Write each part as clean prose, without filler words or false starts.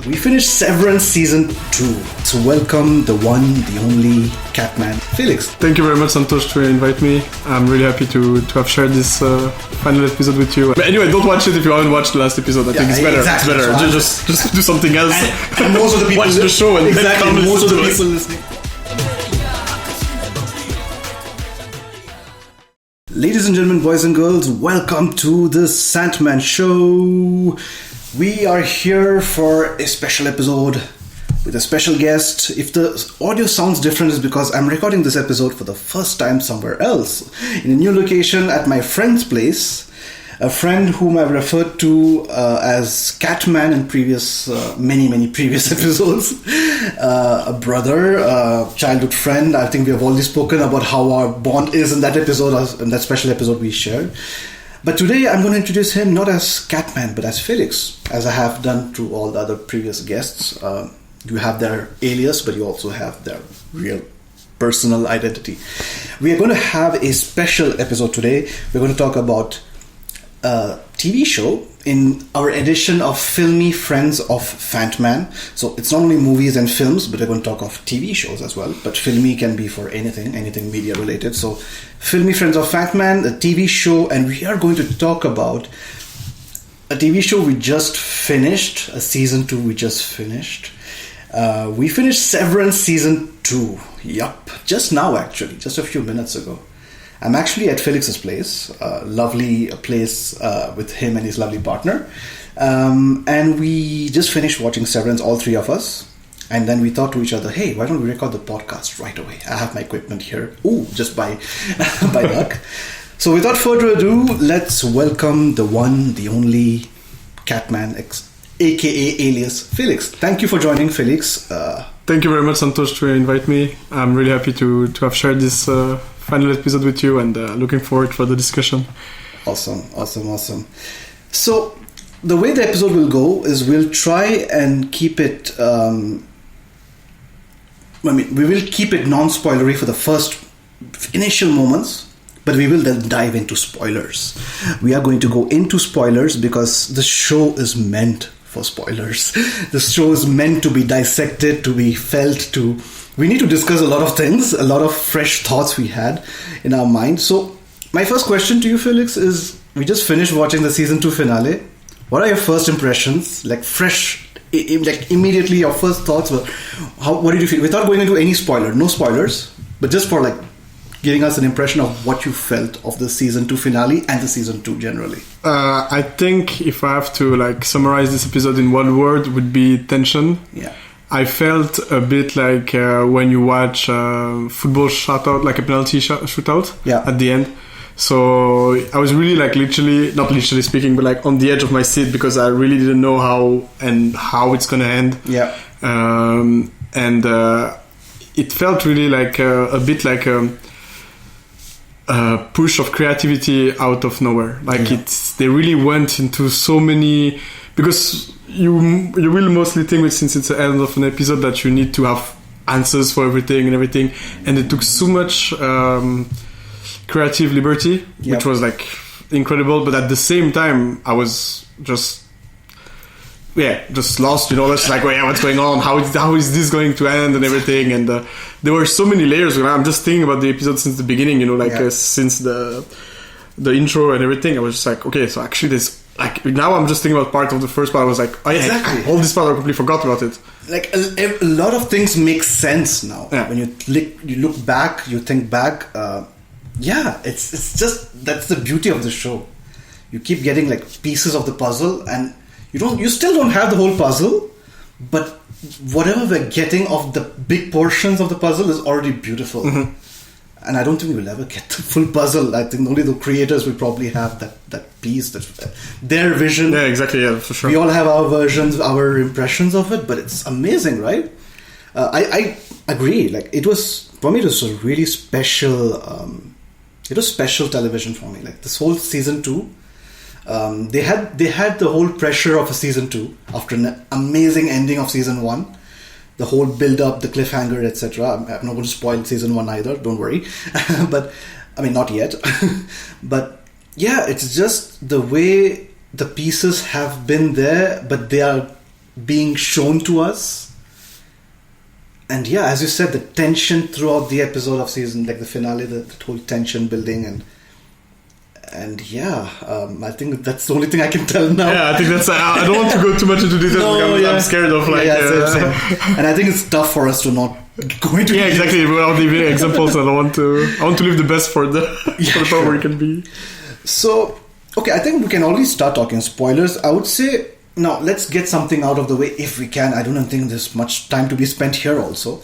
We finished Severance Season 2. So welcome the one, the only Catman, Félix. Thank you very much, Santosh, to invite me. I'm really happy to have shared this final episode with you. But anyway, don't watch it if you haven't watched the last episode. I think it's better. Exactly. It's better. Just do something else. And most of the people watch the show and then come most of the listen people to us. listening. Ladies and gentlemen, boys and girls, welcome to the Santman show. We are here for a special episode with a special guest. If the audio sounds different, it's because I'm recording this episode for the first time somewhere else, in a new location at my friend's place. A friend whom I've referred to as Catman in many previous episodes. A brother, a childhood friend. I think we have already spoken about how our bond is in that episode, in that special episode we shared. But today I'm going to introduce him not as Catman but as Félix, as I have done to all the other previous guests. You have their alias, but you also have their real personal identity. We are going to have a special episode today. We're going to talk about a TV show in our edition of Filmy Friends of Fantm. So it's not only movies and films, but we're going to talk of TV shows as well. But Filmy can be for anything media related. So Filmy Friends of Fantm, a TV show, and we are going to talk about a TV show we just finished, a season 2 we just finished. We finished Severance Season 2. Yup, just now actually, just a few minutes ago. I'm actually at Félix's place, a lovely place with him and his lovely partner. And we just finished watching Severance, all three of us. And then we thought to each other, hey, why don't we record the podcast right away? I have my equipment here. Ooh, just by luck. So without further ado, let's welcome the one, the only Catman, aka alias Félix. Thank you for joining, Félix. Thank you very much, Santosh, to invite me. I'm really happy to have shared this final episode with you, and looking forward for the discussion. Awesome. So the way the episode will go is we'll try and keep it we will keep it non-spoilery for the first initial moments, but we will then dive into spoilers. We are going to go into spoilers because the show is meant for spoilers. The show is meant to be dissected, to be felt, we need to discuss a lot of things, a lot of fresh thoughts we had in our mind. So my first question to you, Félix, is we just finished watching the season 2 finale. What are your first impressions? Like fresh, like immediately your first thoughts were, what did you feel? Without going into any spoiler, no spoilers, but just for like giving us an impression of what you felt of the season 2 finale and the season 2 generally. I think if I have to like summarize this episode in one word, would be tension. Yeah. I felt a bit like when you watch football shootout, like a penalty shootout at the end. So I was really like not literally speaking, but like on the edge of my seat because I really didn't know how it's gonna end. Yeah. And it felt really like a bit like a push of creativity out of nowhere. Like they really went into so many, because you will mostly think, since it's the end of an episode, that you need to have answers for everything, and it took so much creative liberty, which was like incredible. But at the same time, I was just lost, just like, what's going on? How is this going to end and everything? And there were so many layers. I'm just thinking about the episode since the beginning, since the intro and everything. I was just like, okay, so actually this. Like now I'm just thinking about part of the first part. I was like, exactly. All this part I completely forgot about it. Like a lot of things make sense now. Yeah. When you look back, you think back. It's just, that's the beauty of the show. You keep getting like pieces of the puzzle, and you still don't have the whole puzzle, but whatever we're getting of the big portions of the puzzle is already beautiful. Mm-hmm. And I don't think we'll ever get the full puzzle. I think only the creators will probably have that piece, their vision. Yeah, exactly. Yeah, for sure. We all have our versions, our impressions of it, but it's amazing, right? I agree. Like it was a really special. It was special television for me. Like this whole season 2, they had the whole pressure of a season 2 after an amazing ending of season 1. The whole build-up, the cliffhanger, etc. I'm not going to spoil season 1 either, don't worry. But, I mean, not yet. But, yeah, it's just the way the pieces have been there, but they are being shown to us. And yeah, as you said, the tension throughout the episode of season, like the finale, the whole tension building, and yeah, I think that's the only thing I can tell now. Yeah, I think that's. I don't want to go too much into details. Because I'm scared of same. And I think it's tough for us to not go into. Yeah, exactly. Without giving examples, I want to leave the best for the part where it can be. So, okay, I think we can already start talking spoilers. I would say now let's get something out of the way if we can. I don't think there's much time to be spent here also.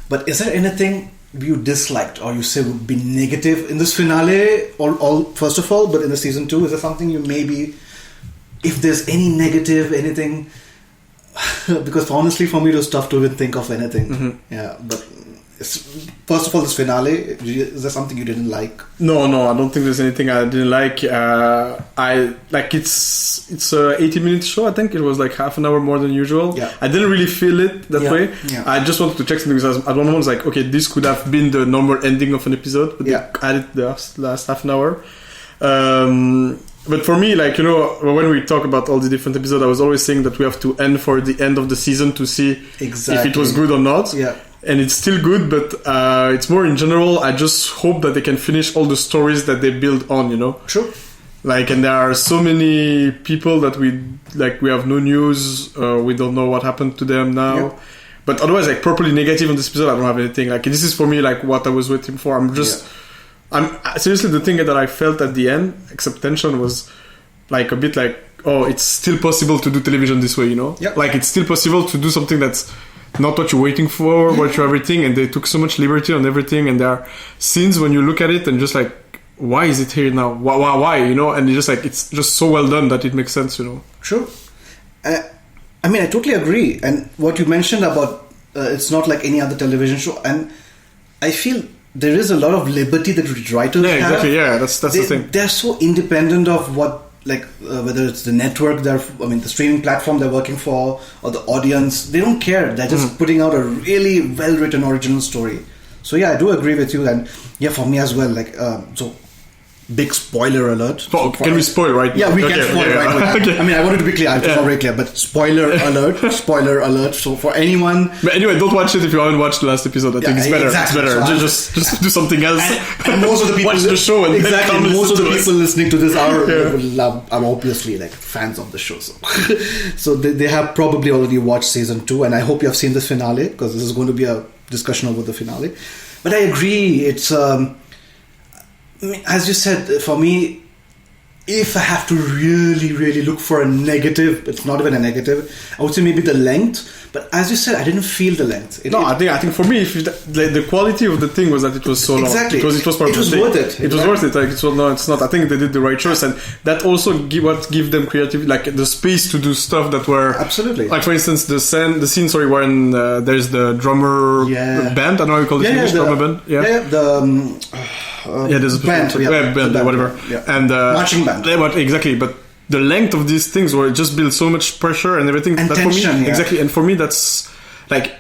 But is there anything you disliked or you say would be negative in this finale? All first of all, but in the season 2, is there something you maybe, if there's any negative, anything? Because honestly, for me, it was tough to even think of anything. Mm-hmm. Yeah, but first of all, this finale, is there something you didn't like? No, I don't think there's anything I didn't like. I like it's a 80-minute show. I think it was like half an hour more than usual. Yeah. I didn't really feel it that way. Yeah. I just wanted to check something because at one moment I was like, okay, this could have been the normal ending of an episode, but they added the last half an hour. But for me, like, when we talk about all the different episodes, I was always saying that we have to end for the end of the season to see if it was good or not. Yeah. And it's still good, but it's more in general. I just hope that they can finish all the stories that they build on, True. Like, and there are so many people that we have no news. We don't know what happened to them now. Yeah. But otherwise, like, properly negative on this episode, I don't have anything. Like, this is for me, like, what I was waiting for. I'm seriously, the thing that I felt at the end, except tension, was like a bit like, oh, it's still possible to do television this way, Yeah. Like, it's still possible to do something that's not what you're waiting for, what you're everything, and they took so much liberty on everything, and there are scenes when you look at it and just like, why is it here now? Why? And it's just so well done that it makes sense, True. I mean, I totally agree. And what you mentioned about it's not like any other television show, and I feel there is a lot of liberty that writers have. Exactly. Yeah, that's the thing. They're so independent of what. Like whether it's the network, the streaming platform they're working for, or the audience, they don't care. They're just putting out a really well-written original story. So yeah, I do agree with you, and yeah, for me as well. Like so, big spoiler alert. Oh, can we spoil right now? Yeah, we can spoil right now. Okay. I mean, I wanted to be clear. It's not very clear, but spoiler alert. Spoiler alert. So for anyone. But anyway, don't watch it if you haven't watched the last episode. I think it's better. Exactly. It's better. So just do something else. And most of the people watch the show and exactly. Then most of the people listening to this Yeah. are obviously like fans of the show. So they have probably already watched season 2, and I hope you have seen this finale because this is going to be a discussion over the finale. But I agree. It's. I mean, as you said, for me, if I have to really, really look for a negative, it's not even a negative, I would say maybe the length. But as you said, I didn't feel the length. I think for me, the quality of the thing was that it was so long. Exactly. Because it was part of the thing. Worth it. It was worth it. Like, it's not. I think they did the right choice, and that also give them creativity, like the space to do stuff that were absolutely. Like, for instance, the scene. Sorry, when there's the drummer band. I don't know how you call it in English. Drummer band. There's a band, whatever. Yeah. And marching band. Exactly, but the length of these things where it just builds so much pressure and everything. And that tension, for me, exactly. And for me, that's like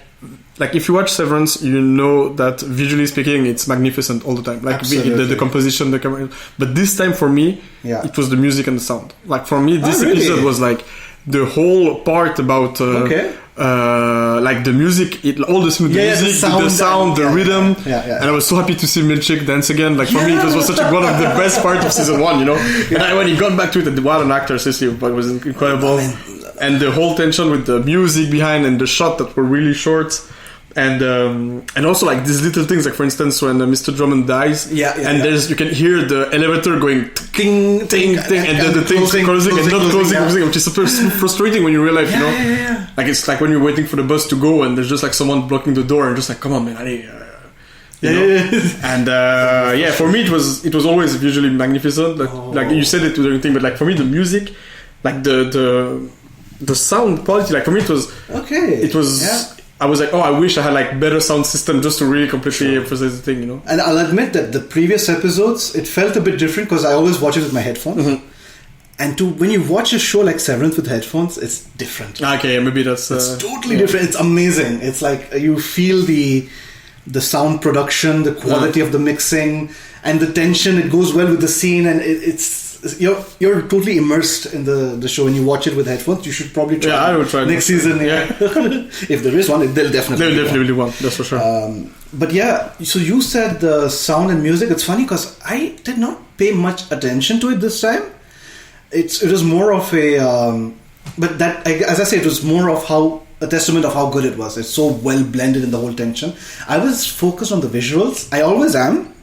if you watch Severance, you know that visually speaking, it's magnificent all the time. Like the composition, the camera. But this time for me, it was the music and the sound. Like for me, this episode was like the whole part about like the music, all the music, the sound, the rhythm. And I was so happy to see Milchik dance again. Like for me, it was such one of the best parts of season 1, And when he got back to it, what an actor, seriously, but it was incredible. And the whole tension with the music behind and the shot that were really short. And also like these little things, like for instance when Mr. Drummond dies, you can hear the elevator going ting ting ting, and then the thing's closing and not closing, which is super frustrating when you realize, like it's like when you're waiting for the bus to go and there's just like someone blocking the door and just like, come on, man, and for me it was always visually magnificent. Like you said it to the thing, but like for me the music, like the sound quality, like for me it was It was. I was like, I wish I had like better sound system just to really completely emphasize the thing, And I'll admit that the previous episodes, it felt a bit different because I always watch it with my headphones. Mm-hmm. And when you watch a show like Severance with headphones, it's different. Okay, maybe that's... it's totally different. It's amazing. It's like you feel the sound production, the quality of the mixing, and the tension. It goes well with the scene, and it's you're totally immersed in the show. When you watch it with headphones, you should probably try. Yeah, I will try next season. Yeah, if there is one, they'll definitely one. That's for sure. But yeah, so you said the sound and music. It's funny because I did not pay much attention to it this time. It was more of a, but that, as I say, it was more of a testament of how good it was. It's so well blended in the whole tension. I was focused on the visuals. I always am,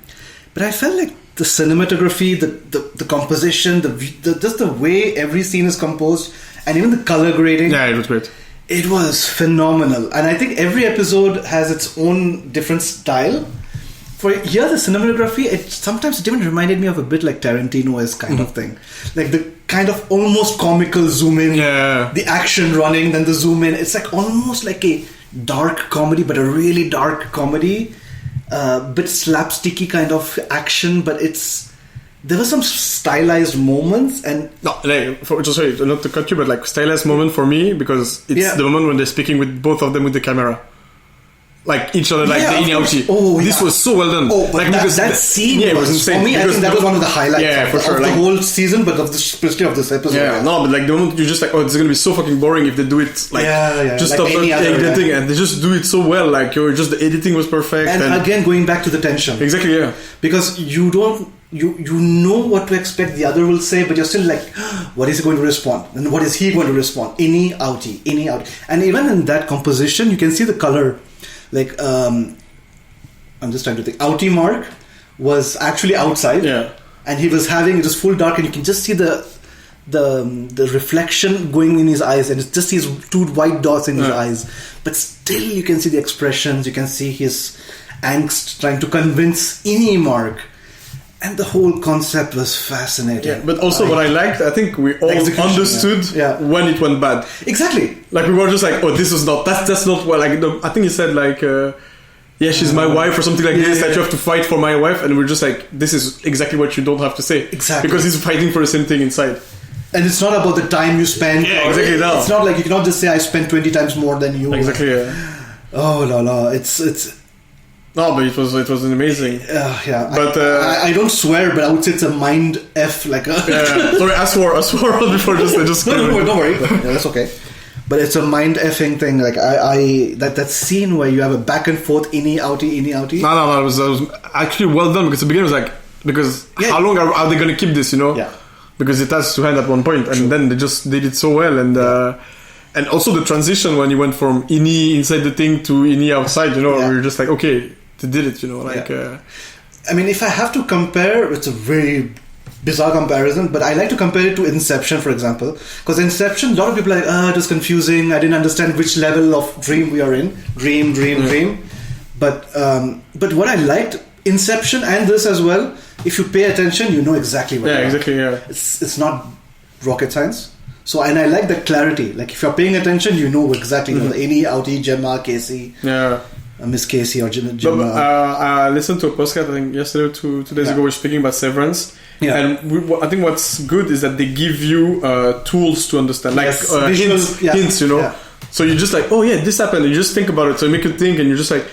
but I felt like the cinematography, the composition, just the way every scene is composed, and even the color grading. Yeah, it was great. It was phenomenal, and I think every episode has its own different style. For here, the cinematography, sometimes it even reminded me of a bit like Tarantino-esque kind of thing, like the kind of almost comical zoom in, the action running, then the zoom in. It's like almost like a dark comedy, but a really dark comedy. Bit slapsticky kind of action, but there were some stylized moments and sorry, not to cut you, but like stylized moment for me because it's the moment when they're speaking with both of them with the camera, like each other, like the Inyauchi. This was so well done. Like that scene was insane. For me, I think that was one of the highlights of the whole season, but especially of this episode. Yeah, no, but like the moment you're just like, it's gonna be so fucking boring if they do it like just like stop editing, and they just do it so well. Like the editing was perfect. And again, going back to the tension. Exactly, yeah. Because you know what to expect the other will say, but you're still like, what is he going to respond? And what is he going to respond? Ini, outie. And even in that composition, you can see the color. Like, I'm just trying to think. Outie Mark was actually outside. Yeah. And he was having, it was full dark, and you can just see the reflection going in his eyes, and it's just these two white dots in his eyes. But still, you can see the expressions, you can see his angst trying to convince Ini Mark. And the whole concept was fascinating. Yeah, but also what I liked, I think we all understood when it went bad. Exactly. Like we were just like, that's not what, like, I think he said like, she's my wife or something like this, that you have to fight for my wife. And we're just like, this is exactly what you don't have to say. Exactly. Because he's fighting for the same thing inside. And it's not about the time you spend. Yeah, exactly. No. It's not like you cannot just say I spent 20 times more than you. Exactly, yeah. Oh, la la. It's... No, but it was amazing. Yeah, but I don't swear, but I would say it's a mind F, like a. Sorry, I swore before just. No, don't worry. But, that's okay. But it's a mind effing thing. Like that scene where you have a back and forth ini outie. No, it was actually well done because the beginning was like how long are they going to keep this? You know? Yeah. Because it has to end at one point, and then they just did it so well, and also the transition when you went from ini inside the thing to ini outside. You know, we were just like, okay. They did it, you know, like... I mean, if I have to compare, it's a very bizarre comparison, but I like to compare it to Inception, for example. Because Inception, a lot of people are like, it was confusing, I didn't understand which level of dream we are in. Dream. But what I liked, Inception and this as well, if you pay attention, you know exactly what It's not rocket science. So, and I like that clarity. Like, if you're paying attention, you know exactly. You know, Ini, Outie, Gemma, Casey. Yeah. Miss Casey or Jim. I listened to a podcast, I think yesterday or 2 days ago, we were speaking about Severance. Yeah. And I think what's good is that they give you tools to understand, like hints, you know. Yeah. So you're just like, this happened. And you just think about it. So you make you think, and you're just like,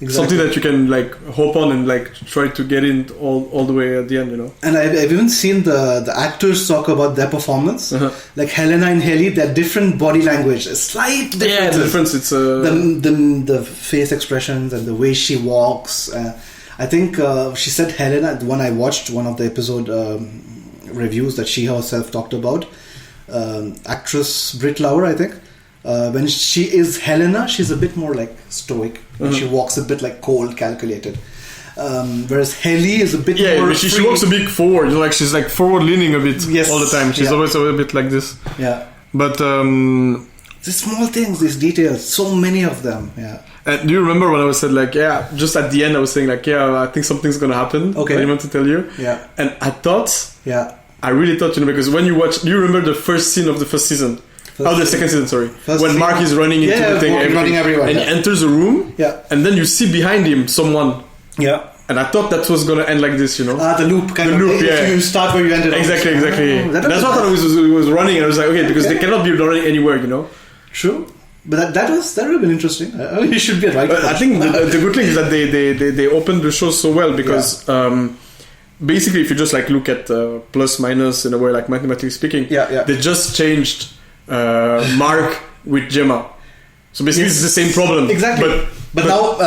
something that you can like hope on and like try to get in all the way at the end, you know. And I've even seen the actors talk about their performance. Like Helena and Haley, they're different body language, a slight difference. Yeah, the difference. It's the face expressions and the way she walks. I think she said Helena. When I watched one of the episode reviews that she herself talked about, actress Britt Lauer, I think. When she is Helena, she's a bit more like stoic. She walks a bit like cold, calculated. Whereas Haley is a bit more she walks a bit forward. You know, like she's like forward leaning a bit all the time. She's always a bit like this. Yeah. But these small things, these details, so many of them. Yeah. And do you remember when I was said like just at the end I was saying like I think something's gonna happen. Okay. I want to tell you. Yeah. And I thought. Yeah. I really thought, you know, because when you watch, do you remember the first scene of the first season? The second season, sorry. When Mark is running into the thing, running everywhere, and he enters a room, and then you see behind him someone. Yeah. And I thought that was gonna end like this, you know. The loop, kind of. If you start where you ended. Exactly. That's what I thought it was running, and I was like, okay, because they cannot be running anywhere, you know. True. But that would have been interesting. You should be right. I think the good thing is that they opened the show so well because basically, if you just like look at plus minus in a way, like mathematically speaking, they just changed Mark with Gemma. So basically, it's the same problem. Exactly. But now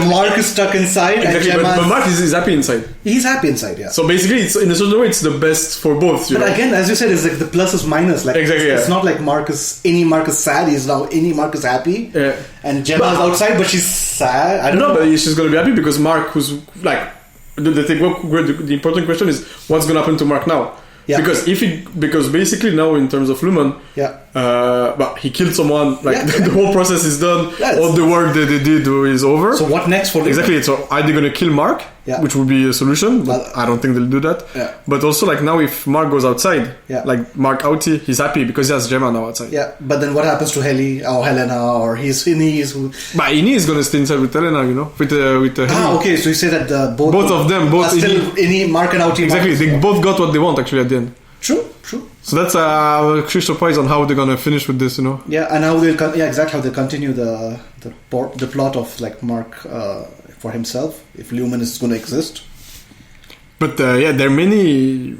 Mark is stuck inside. Exactly. And but Mark is happy inside. He's happy inside. Yeah. So basically, it's in a certain way, it's the best for both. But again, as you said, it's like the plus is minus. Like it's not like Mark is sad. He's now Mark is happy. Yeah. And Gemma is outside, but she's sad. I don't know. But she's gonna be happy because Mark, who's like the important question is what's gonna happen to Mark now. Yeah. Because basically now in terms of Lumen, but he killed someone. Like the whole process is done. Yeah, all the work that they did is over. So what next for Lumen? Exactly. So are they gonna kill Mark? Yeah. Which would be a solution, but I don't think they'll do that. Yeah. But also like now if Mark goes outside, like Mark outie, he's happy because he has Gemma now outside. Yeah. But then what happens to Heli or Helena or Ini is who? But Ini is gonna stay inside with Helena, you know, with Heli. Okay. So you say that both of them, still Ini, Mark and outie. Exactly. They both got what they want actually at the end. True. So that's actually surprised on how they're gonna finish with this, you know. Yeah, and how they'll continue the plot of like Mark for himself if Lumen is going to exist. But there are many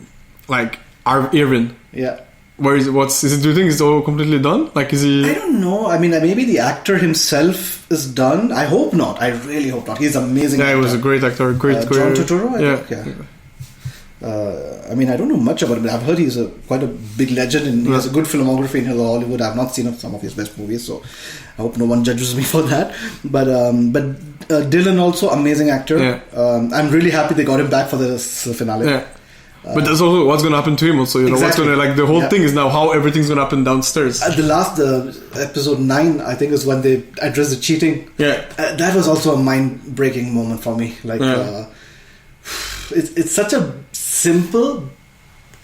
like Irvin. Yeah. Where is it? Do you think it's all completely done? Like, is he? I don't know. I mean, maybe the actor himself is done. I hope not. I really hope not. He's an amazing. Yeah, he was a great actor. Great. John Turturro. I think. I mean, I don't know much about him, but I've heard he's quite a big legend and he has a good filmography in Hollywood. I've not seen some of his best movies, so I hope no one judges me for that. But Dylan also, amazing actor. Yeah. I'm really happy they got him back for the finale. Yeah. But that's also what's going to happen to him also, you know, exactly. What's going to, the whole thing is now how everything's going to happen downstairs. The episode 9, I think, is when they address the cheating. Yeah. That was also a mind-breaking moment for me. Like, it's such a simple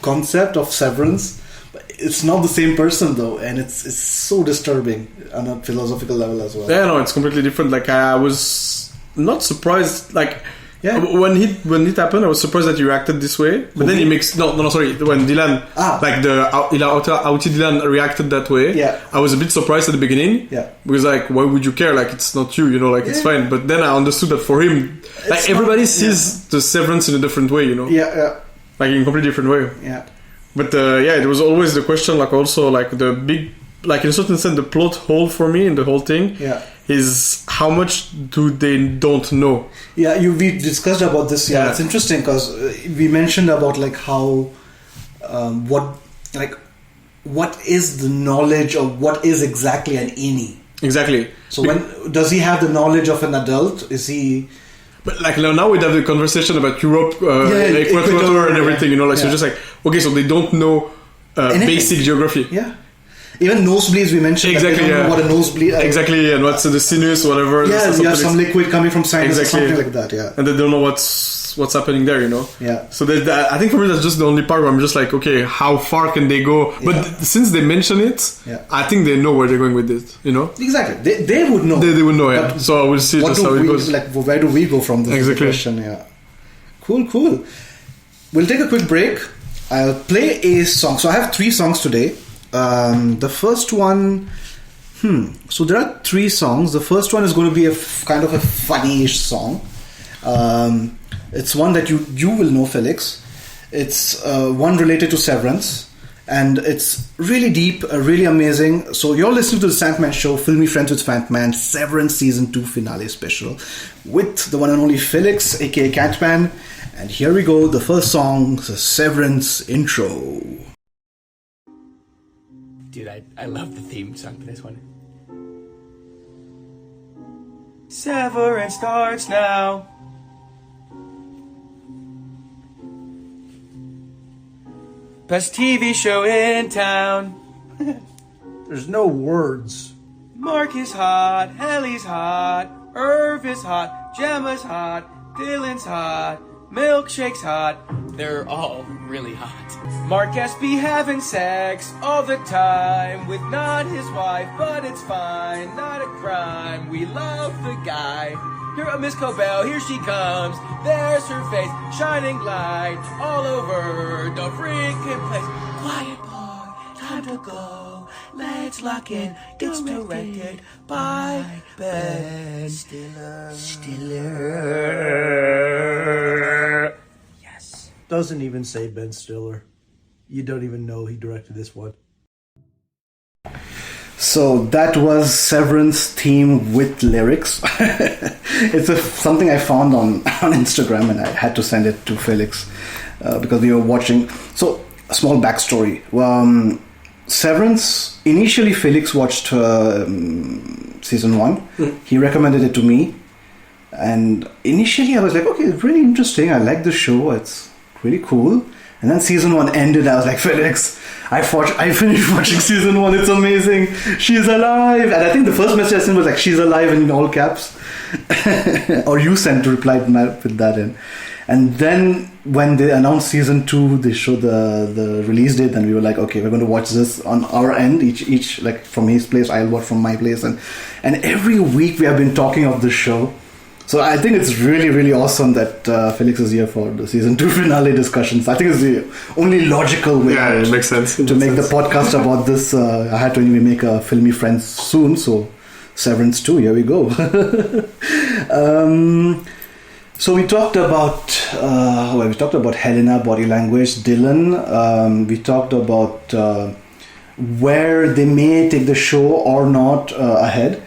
concept of Severance, but it's not the same person though, and it's so disturbing on a philosophical level as well. Yeah, no, it's completely different. Like I was not surprised. Like when it happened, I was surprised that you reacted this way. But then he makes sorry. When Dylan, like the outie Dylan reacted that way. Yeah, I was a bit surprised at the beginning. Yeah, because like, why would you care? Like it's not you, you know. Like it's fine. But then I understood that for him, like everybody sees the Severance in a different way, you know. Yeah. Like in a completely different way. Yeah. But it was always the question, like also like the big, like in a certain sense, the plot hole for me in the whole thing is how much they don't know. Yeah, we discussed about this. Yeah, it's interesting because we mentioned about like how, what is the knowledge of what is exactly an Ini? Exactly. So when does he have the knowledge of an adult? Is he? But like now we have the conversation about Europe, Equator and everything, you know, like so just like okay, so they don't know basic geography. Yeah. Even nosebleeds we mentioned. Exactly. They don't know what a nosebleed. Exactly, and what's the sinus, whatever. Yeah, you have some liquid coming from sinus or something like that. Yeah. And they don't know what's happening there, you know. Yeah. So I think for me that's just the only part where I'm just like, okay, how far can they go? But since they mention it, I think they know where they're going with it, you know. Exactly. They would know. They would know. Yeah. So I will see just how it goes. Like, where do we go from this question? Yeah. Cool. We'll take a quick break. I'll play a song. So I have 3 songs today. The first one, so there are 3 songs. The first one is going to be a kind of a funny-ish song. It's one that you will know, Félix. It's one related to Severance, and it's really deep, really amazing. So you're listening to the Santman Show, Filmy Friends with Fantman, Severance Season 2 Finale Special, with the one and only Félix, aka Catman. And here we go, the first song, the Severance intro. Dude, I love the theme song for this one. Severance starts now. Best TV show in town. There's no words. Mark is hot, Helly's hot, Irv is hot, Gemma's hot, Dylan's hot, Milkshake's hot. They're all really hot. Mark S be having sex all the time with not his wife, but it's fine, not a crime. We love the guy. Here, Miss Cobell, here she comes. There's her face, shining light all over the freaking place. Quiet boy, time to go. Let's lock in. It's directed by Ben Stiller. doesn't even say Ben Stiller. You don't even know he directed this one. So that was Severance theme with lyrics. It's something I found on Instagram, and I had to send it to Félix because we were watching. So, a small backstory. Severance, initially Félix watched season 1. He recommended it to me. And initially I was like, okay, it's really interesting. I like the show. It's really cool. And then season 1 ended. I was like, Félix, I finished watching season 1. It's amazing. She's alive. And I think the first message I sent was like, she's alive in all caps. Or you sent to reply with that in. And then when they announced season 2, they showed the release date, and we were like, okay, we're going to watch this on our end. Each like from his place, I'll watch from my place. And every week we have been talking of this show. So I think it's really, really awesome that Félix is here for the season 2 finale discussions. I think it's the only logical way it makes sense. to make the podcast about this. I had to anyway make a Filmy friends soon, so Severance 2, here we go. So we talked about Helena, body language, Dylan. We talked about where they may take the show or not ahead.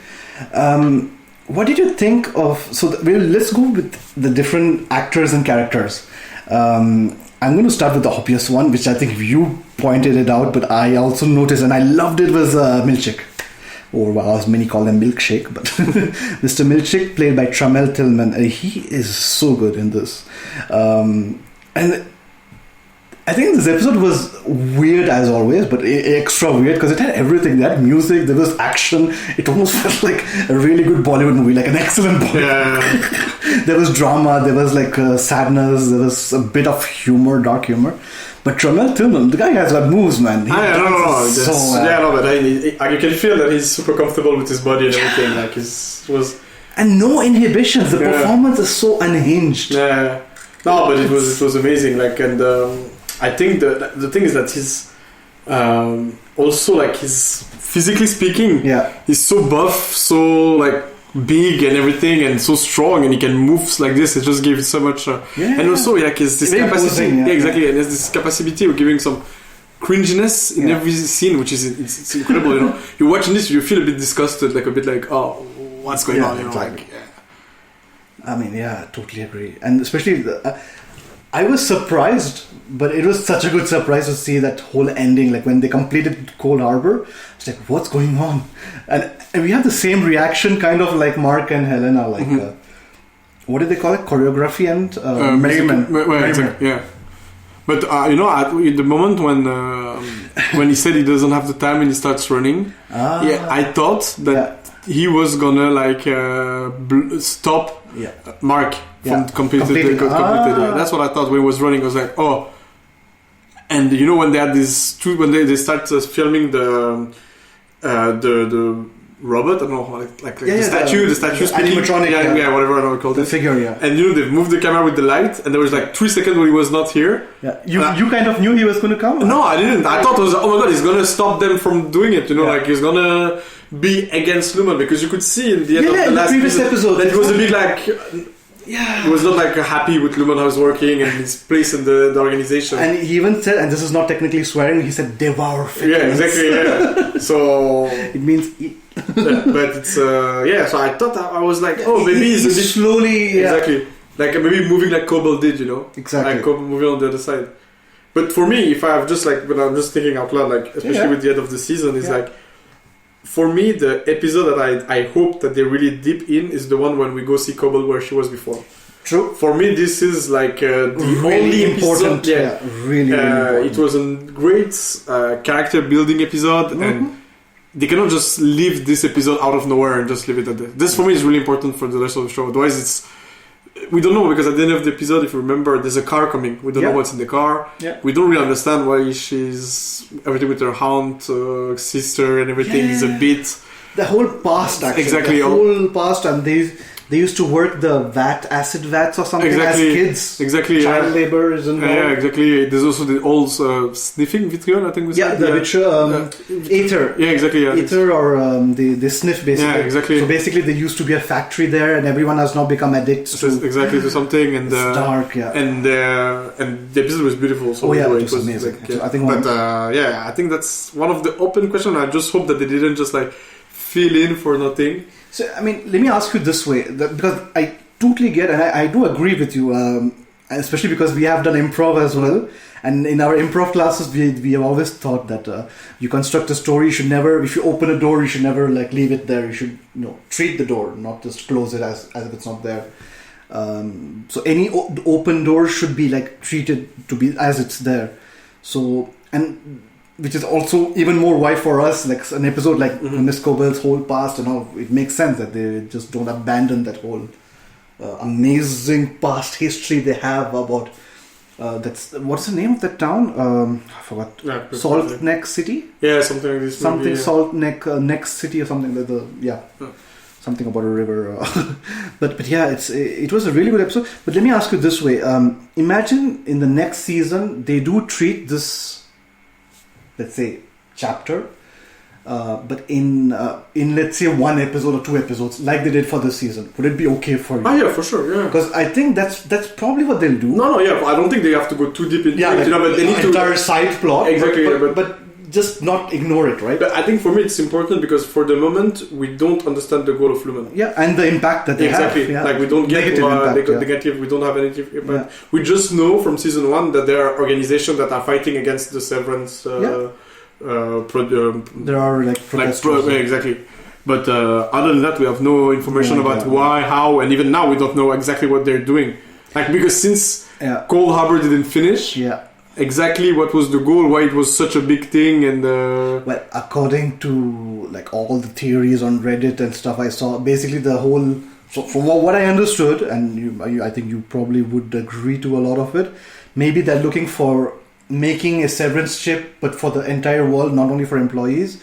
What did you think of... So let's go with the different actors and characters. I'm going to start with the obvious one, which I think you pointed it out, but I also noticed, and I loved it, was Milkshake. Or as many call him Milkshake, but Mr. Milkshake, played by Tramel Tillman. He is so good in this. And I think this episode was weird as always, but extra weird because it had everything. There had music, there was action. It almost felt like a really good Bollywood movie, like an excellent Bollywood. Yeah. There was drama, there was like sadness, there was a bit of humor, dark humor. But Tramel Tillman, the guy has got moves, man. I don't know. But you can feel that he's super comfortable with his body and everything. Like and no inhibitions. The performance is so unhinged. Yeah. No, but it was amazing. Like, and I think the thing is that he's also like he's physically speaking. Yeah. He's so buff, so like big and everything, and so strong, and he can move like this. It just gives so much. And also, like, it's this capacity. Exactly. And there's this capacity of giving some cringiness in every scene, which is it's incredible. You know, you're watching this, you feel a bit disgusted, like a bit like, oh, what's going on? You know, exactly. I mean, totally agree. And especially, I was surprised, but it was such a good surprise to see that whole ending. Like when they completed Cold Harbor, it's like, what's going on? And we have the same reaction, kind of like Mark and Helena. Like, what did they call it? Choreography and merriment. Exactly, yeah. But you know, at the moment when he said he doesn't have the time and he starts running, I thought that he was gonna like stop Mark from completing. That's what I thought when he was running. I was like, oh. And you know, when they had this, when they start filming the robot, I don't know, like the statue speaking, animatronic, whatever I don't know called the it. figure, And you know, they've moved the camera with the light, and there was like 3 seconds when he was not here. Yeah, you kind of knew he was gonna come. No, I didn't. I thought it was, oh my god, he's gonna stop them from doing it. You know, like he's gonna be against Lumen, because you could see in the end of the last previous episode that it was a bit like. He was not like happy with Lumen how he's working and his place in the organization. And he even said, and this is not technically swearing, he said devour fitness. Yeah, exactly, yeah. So it means eat. But it's so I thought I was like, oh, maybe he's a bit slowly exactly. Like maybe moving like Cobalt did, you know? Exactly. Like Cobalt moving on the other side. But for me, if I have just like, when I'm just thinking out loud, like especially with the end of the season, is like, for me, the episode that I hope that they really deep in is the one when we go see Cobalt where she was before. True. For me, this is like the really only important. Episode, really important. It was a great character building episode, and they cannot just leave this episode out of nowhere and just leave it at that. This for me is really important for the rest of the show. Otherwise, we don't know, because at the end of the episode, if you remember, there's a car coming. We don't know what's in the car. Yeah. We don't really understand why she's everything with her aunt, sister, and everything is a bit. The whole past, actually. Exactly. The whole past, and they used to work the acid vats or something as kids. Exactly. Child labor is involved. Yeah, exactly. There's also the old sniffing vitriol, I think we said. Ether. Yeah, exactly. Yeah. Ether or they sniff basically. Yeah, exactly. So basically there used to be a factory there and everyone has now become addicts to exactly to something. And it's dark, yeah. And the episode was beautiful. So it was amazing. Like, I think I think that's one of the open questions. I just hope that they didn't just like fill in for nothing. So, I mean, let me ask you this way, because I totally get, and I do agree with you, especially because we have done improv as well. And in our improv classes, we have always thought that you construct a story, you should never, if you open a door, you should never like leave it there. You should, treat the door, not just close it as if it's not there. So any open door should be like treated to be as it's there. So, and which is also even more why for us, like an episode like Miss Cobell's whole past and all, it makes sense that they just don't abandon that whole amazing past history they have about what's the name of that town? I forgot. Yeah, Salt Neck City? Yeah, something like this. Something maybe, Salt Neck City or something like something about a river. But yeah, it was a really good episode. But let me ask you this way: imagine in the next season they do treat this, let's say, chapter, but in let's say one episode or two episodes, like they did for this season. Would it be okay for you? Oh yeah, for sure. Yeah, because I think that's probably what they'll do. No, yeah. I don't think they have to go too deep into it. But they need to entire side plot. Exactly, but just not ignore it, right? But I think for me it's important because for the moment we don't understand the goal of Lumen. Yeah, and the impact that they have. Exactly. Like we don't get negative. We don't have any negative impact. Yeah. We just know from season 1 that there are organizations that are fighting against the Severance. There are like protesters. Exactly. But other than that, we have no information about why, how, and even now we don't know exactly what they're doing. Like because since Cold Harbor didn't finish. Yeah. Exactly what was the goal, why it was such a big thing, and well, according to like all the theories on Reddit and stuff I saw, basically the whole, so from what I understood, and I think you probably would agree to a lot of it, maybe they're looking for making a severance chip but for the entire world, not only for employees,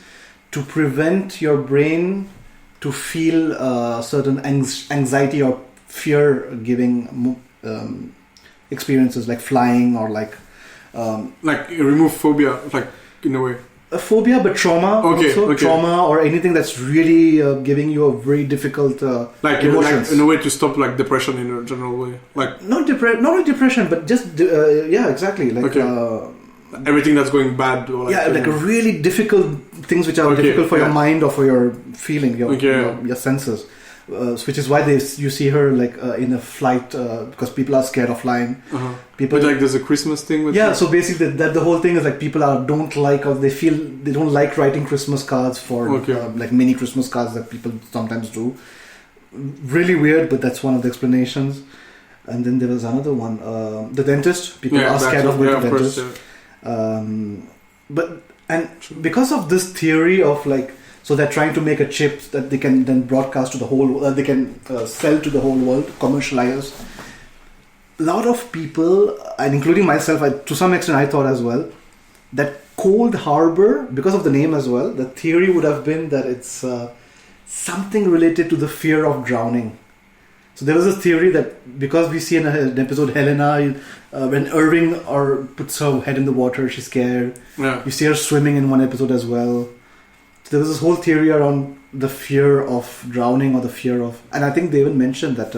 to prevent your brain to feel certain anxiety or fear giving experiences like flying or like remove phobia, like in a way. A phobia, but trauma. Okay. Trauma or anything that's really giving you a very difficult emotions. Like in a way to stop like depression in a general way. Like not only depression, but just exactly. Like everything that's going bad. Or like really difficult things which are difficult for your mind or for your feeling, your senses. Which is why you see her like in a flight because people are scared of flying. People but like there's a Christmas thing with so basically that the whole thing is like people don't like or they feel they don't like writing Christmas cards for like mini Christmas cards that people sometimes do. Really weird, but that's one of the explanations. And then there was another one, the dentist. People are scared of going to dentist. Because of this theory of like. So they're trying to make a chip that they can then broadcast to the whole, they can sell to the whole world, commercialize. A lot of people, and including myself, to some extent I thought as well, that Cold Harbor, because of the name as well, the theory would have been that it's something related to the fear of drowning. So there was a theory that because we see in an episode Helena, when Irving puts her head in the water, she's scared. Yeah. You see her swimming in one episode as well. There was this whole theory around the fear of drowning or the fear of... And I think they even mentioned that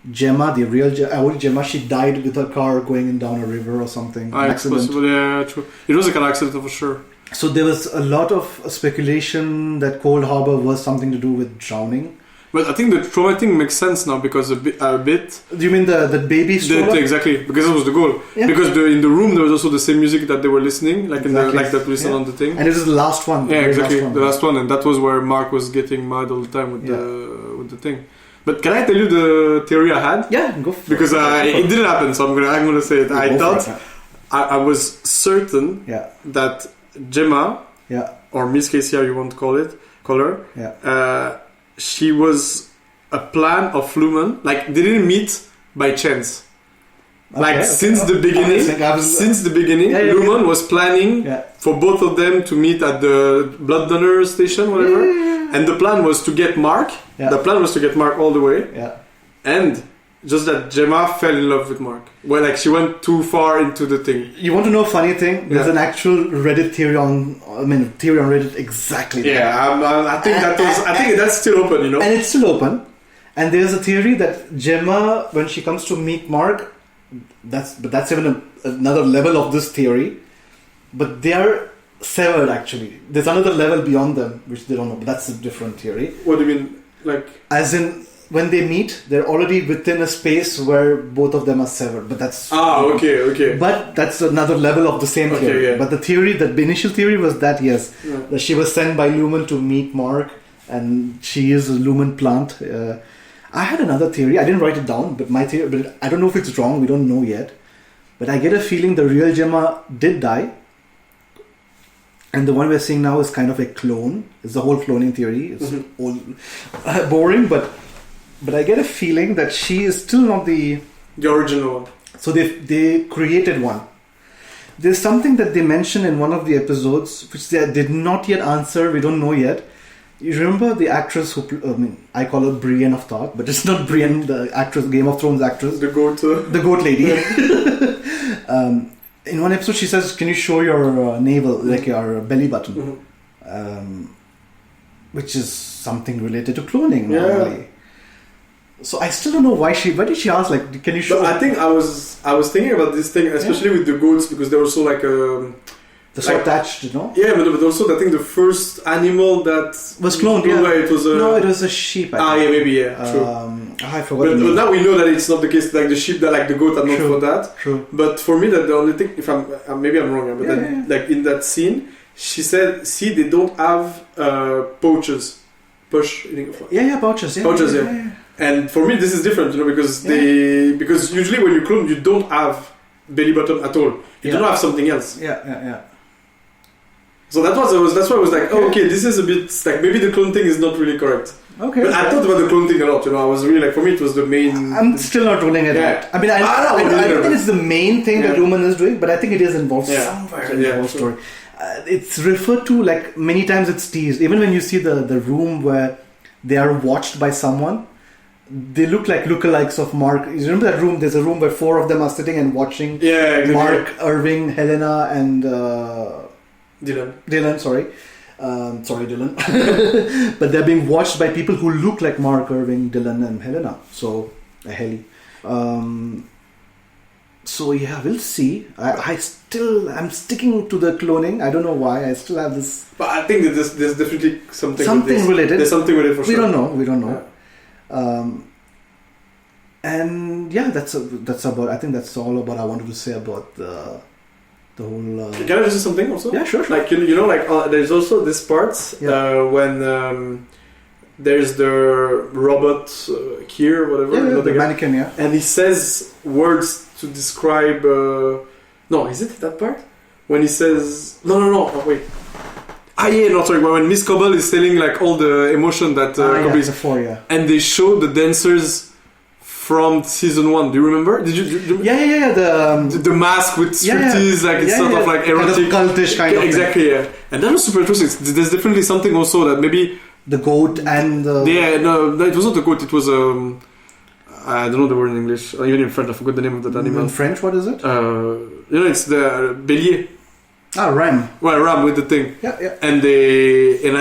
Gemma, the real old Gemma, she died with her car going down a river or something. Accident. Possible, yeah, true. It was like an accident for sure. So there was a lot of speculation that Cold Harbor was something to do with drowning. But I think the trauma thing makes sense now because a bit. Do you mean the baby stroller? Exactly, because that was the goal. Yeah. Because in the room there was also the same music that they were listening, like that we listened on the thing. And it was the last one. Yeah, exactly, the last one, and that was where Mark was getting mad all the time with the thing. But can I tell you the theory I had? Yeah, go for it. Because it didn't happen, so I'm gonna say it. I thought I was certain that Gemma, or Miss Casey, how you want to call her, she was a plan of Lumen. Like they didn't meet by chance. Since the beginning, Yeah. Lumen was planning Yeah. for both of them to meet at the blood donor station, whatever. And the plan was to get Mark. Yeah. The plan was to get Mark all the way. Yeah. And just that Gemma fell in love with Mark. Well, like she went too far into the thing. You want to know a funny thing? There's Yeah. an actual Reddit theory on Reddit exactly. Yeah, I think I think that's still open, you know. And it's still open. And there's a theory that Gemma, when she comes to meet Mark, that's even another level of this theory. But they are severed actually. There's another level beyond them which they don't know. But that's a different theory. What do you mean? Like, as in, when they meet, they're already within a space where both of them are severed. But that's okay. But that's another level of the same theory. yeah. But the initial theory was that that she was sent by Lumen to meet Mark, and she is a Lumen plant. I had another theory. I didn't write it down, but my theory. But I don't know if it's wrong. We don't know yet. But I get a feeling the real Gemma did die. And the one we're seeing now is kind of a clone. It's the whole cloning theory. It's all boring, but I get a feeling that she is still not the original one. So they created one. There's something that they mentioned in one of the episodes which they did not yet answer. We don't know yet. You remember the actress who I call her Brienne of Thought, but it's not Brienne, the actress, Game of Thrones actress, The goat lady. In one episode, she says, "Can you show your navel, like your belly button?" Which is something related to cloning, normally. So I still don't know why did she ask, like, can you show? But I think I was thinking about this thing, especially with the goats, because they're also like the so attached, you know. Yeah, but also I think the first animal that was cloned. It was it was a sheep. True. I forgot. But now we know that it's not the case. Like the sheep, that like the goat are not for that. True. But for me, that the only thing, if I'm maybe I'm wrong, but like in that scene, she said, "See, they don't have pouches." Pouches. Pouches. Yeah. And for me, this is different, you know, because because usually when you clone, you don't have belly button at all. You don't have something else. Yeah. So that's why I was like, okay, this is a bit like maybe the clone thing is not really correct. Okay. But I thought about the clone thing a lot, you know. I was really like, for me, it was the main. I'm still not ruling it out. I mean, I don't think it's the main thing that Lumen is doing, but I think it is involved somewhere in the whole story. It's referred to like many times. It's teased. Even when you see the room where they are watched by someone, they look like lookalikes of Mark. You remember that room? There's a room where 4 of them are sitting and watching. Yeah, exactly. Mark, Irving, Helena, and Dylan. Sorry, Dylan. But they're being watched by people who look like Mark, Irving, Dylan, and Helena. So, Heli. So yeah, we'll see. I'm sticking to the cloning. I don't know why. I still have this. But I think that there's definitely something related. There's something related for sure. We don't know. And yeah, that's about. I think that's all about. I wanted to say about the whole. Can I just say something also? Yeah, sure. Like you know, like there's also this part when there's the robot here, whatever. The mannequin, yeah. And he says words to describe. No, is it that part? When he says no. Oh, wait. Sorry. When Miss Cobble is telling like all the emotion that the 4, and they show the dancers from season 1. Do you remember? Did you Yeah. The mask with striptease, like it's sort of like erotic, kind of cultish kind of exactly. thing. Yeah, and that was super interesting. There's definitely something also that maybe the goat and no, it was not the goat. It was I don't know the word in English. Even in French, I forgot the name of that animal. In French, what is it? It's the bélier. Ram. Well, ram with the thing. Yeah. And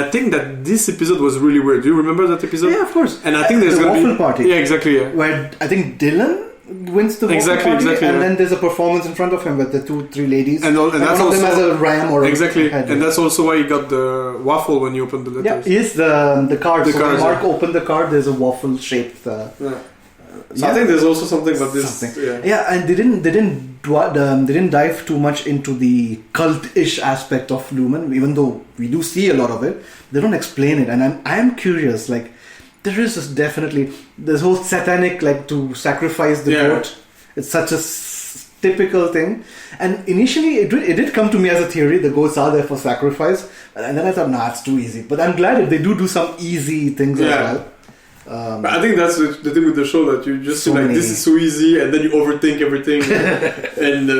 I think that this episode was really weird. Do you remember that episode? Yeah, of course. And I think there's the gonna waffle be party. Yeah, exactly. Yeah. Where I think Dylan wins the waffle party, and then there's a performance in front of him with the 2-3 ladies, and that's one of them has a ram or exactly. A head. And that's also why he got the waffle when you opened the letters. Yeah, is the card. The so cards, when Mark opened the card, there's a waffle shaped. So I think there's also something about this. And they didn't dive too much into the cult-ish aspect of Lumen, even though we do see a lot of it. They don't explain it, and I am curious. Like, there is definitely this whole satanic, like, to sacrifice the goat. It's such a typical thing. And initially, it did come to me as a theory. The goats are there for sacrifice, and then I thought, nah, it's too easy. But I'm glad if they do some easy things as well. But I think that's the thing with the show, that you just So feel like many- this is so easy, and then you overthink everything. And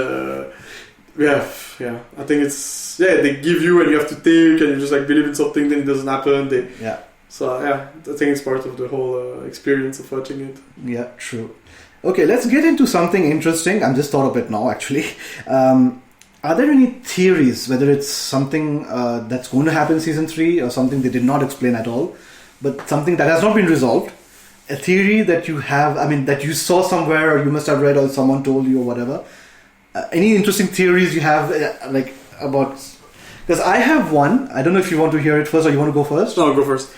I think it's they give you and you have to think, and you just like believe in something, then it doesn't happen. So I think it's part of the whole experience of watching it. Yeah, true. Okay, let's get into something interesting. I'm just thought of it now, actually. Are there any theories, whether it's something that's going to happen in season 3 or something they did not explain at all, but something that has not been resolved? A theory that you have, that you saw somewhere, or you must have read, or someone told you, or whatever. Any interesting theories you have, about? Because I have one. I don't know if you want to hear it first, or you want to go first. No, I'll go first.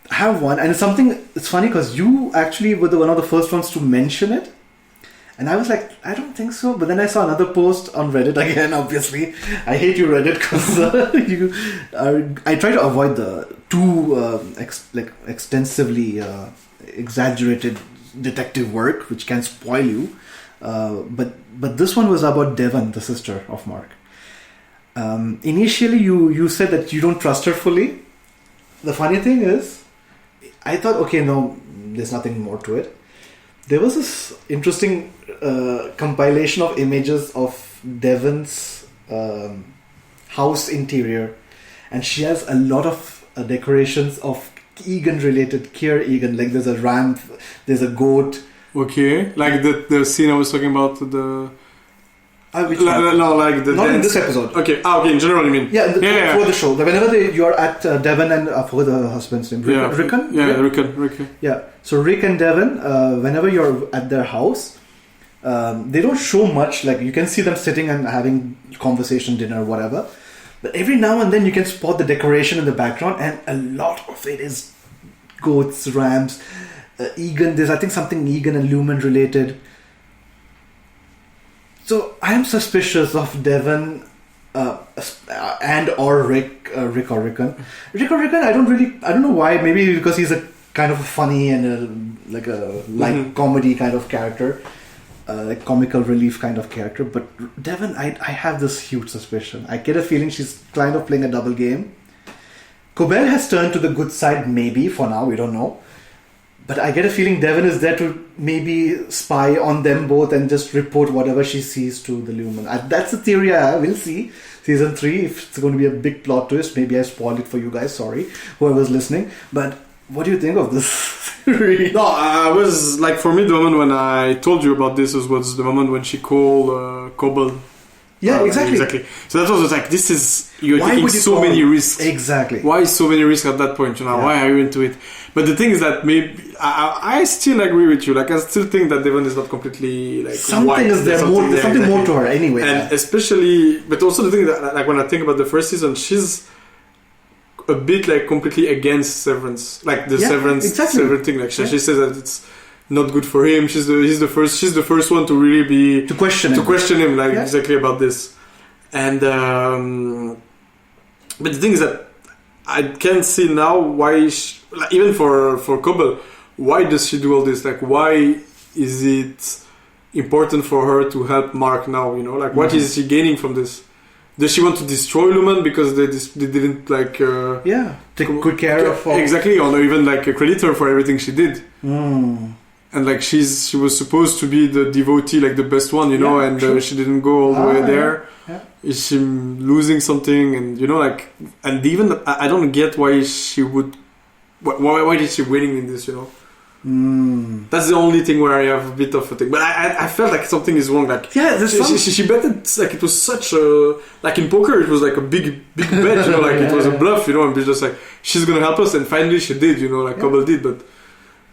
I have one, and it's funny because you actually were one of the first ones to mention it. And I was like, I don't think so. But then I saw another post on Reddit again, obviously. I hate you, Reddit, because I try to avoid the too extensively exaggerated detective work, which can spoil you. But this one was about Devon, the sister of Mark. Initially, you said that you don't trust her fully. The funny thing is, I thought, okay, no, there's nothing more to it. There was this interesting compilation of images of Devon's house interior, and she has a lot of decorations of Egan-related, Keir Egan. Like there's a ramp, there's a goat. Okay, like the scene I was talking about, the... Which one? No, like the Not dance. in this episode. Okay, in general, you mean? Yeah, for the show. Whenever you're at Devon and for the husband's name, Rickon? Rickon. Yeah, so Rick and Devon, whenever you're at their house, they don't show much. Like you can see them sitting and having conversation, dinner, whatever. But every now and then you can spot the decoration in the background, and a lot of it is goats, rams, Egan. There's I think something Egan and Lumen related. So I am suspicious of Devon and or Rick or Rickon. I don't know why. Maybe because he's a kind of funny and a comedy kind of character, like comical relief kind of character. But Devon, I have this huge suspicion. I get a feeling she's kind of playing a double game. Cobell has turned to the good side, maybe for now. We don't know. But I get a feeling Devon is there to maybe spy on them both and just report whatever she sees to the Lumen. That's the theory I have. We'll see. Season 3, if it's going to be a big plot twist, maybe I spoiled it for you guys. Sorry, whoever's listening. But what do you think of this theory? No, I was like, for me, the moment when I told you about this was the moment when she called Cobble. Yeah, exactly. So that was like, you're taking so many risks. Exactly. Why so many risks at that point? Why are you into it? But the thing is that maybe I still agree with you. Like I still think that Devon is not completely like something white. is there. There's something more to her anyway. And especially, but also the thing that like when I think about the first season, she's a bit like completely against Severance, like the Severance thing. Like she says that it's not good for him. She's the first one to really be to question him like exactly about this. And but the thing is that I can see now why like, even for Cobble, why does she do all this? Like why is it important for her to help Mark now? Like what is she gaining from this? Does she want to destroy Lumen because they didn't like take good care of her? Exactly, or even like credit her for everything she did. And like she was supposed to be the devotee, like the best one, and she didn't go all the way there. Yeah. Is she losing something? And like, and even I don't get why she would. Why did she winning in this? That's the only thing where I have a bit of a thing. But I felt like something is wrong. Like she betted like it was such a like in poker it was like a big bet. Like it was a bluff. And just like she's gonna help us, and finally she did. Like Cobble did,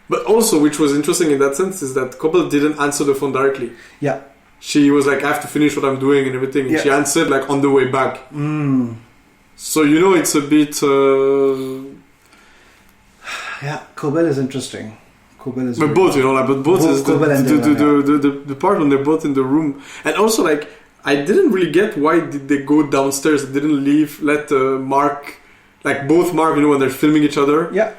But also, which was interesting in that sense, is that Cobble didn't answer the phone directly. Yeah. She was like, I have to finish what I'm doing and everything. And she answered like on the way back. So, it's a bit... Cobell is interesting. Cobell is... But both, but both is the part when they're both in the room. And also, like, I didn't really get why did they go downstairs. They didn't let Mark... Like, both Mark, when they're filming each other... Yeah.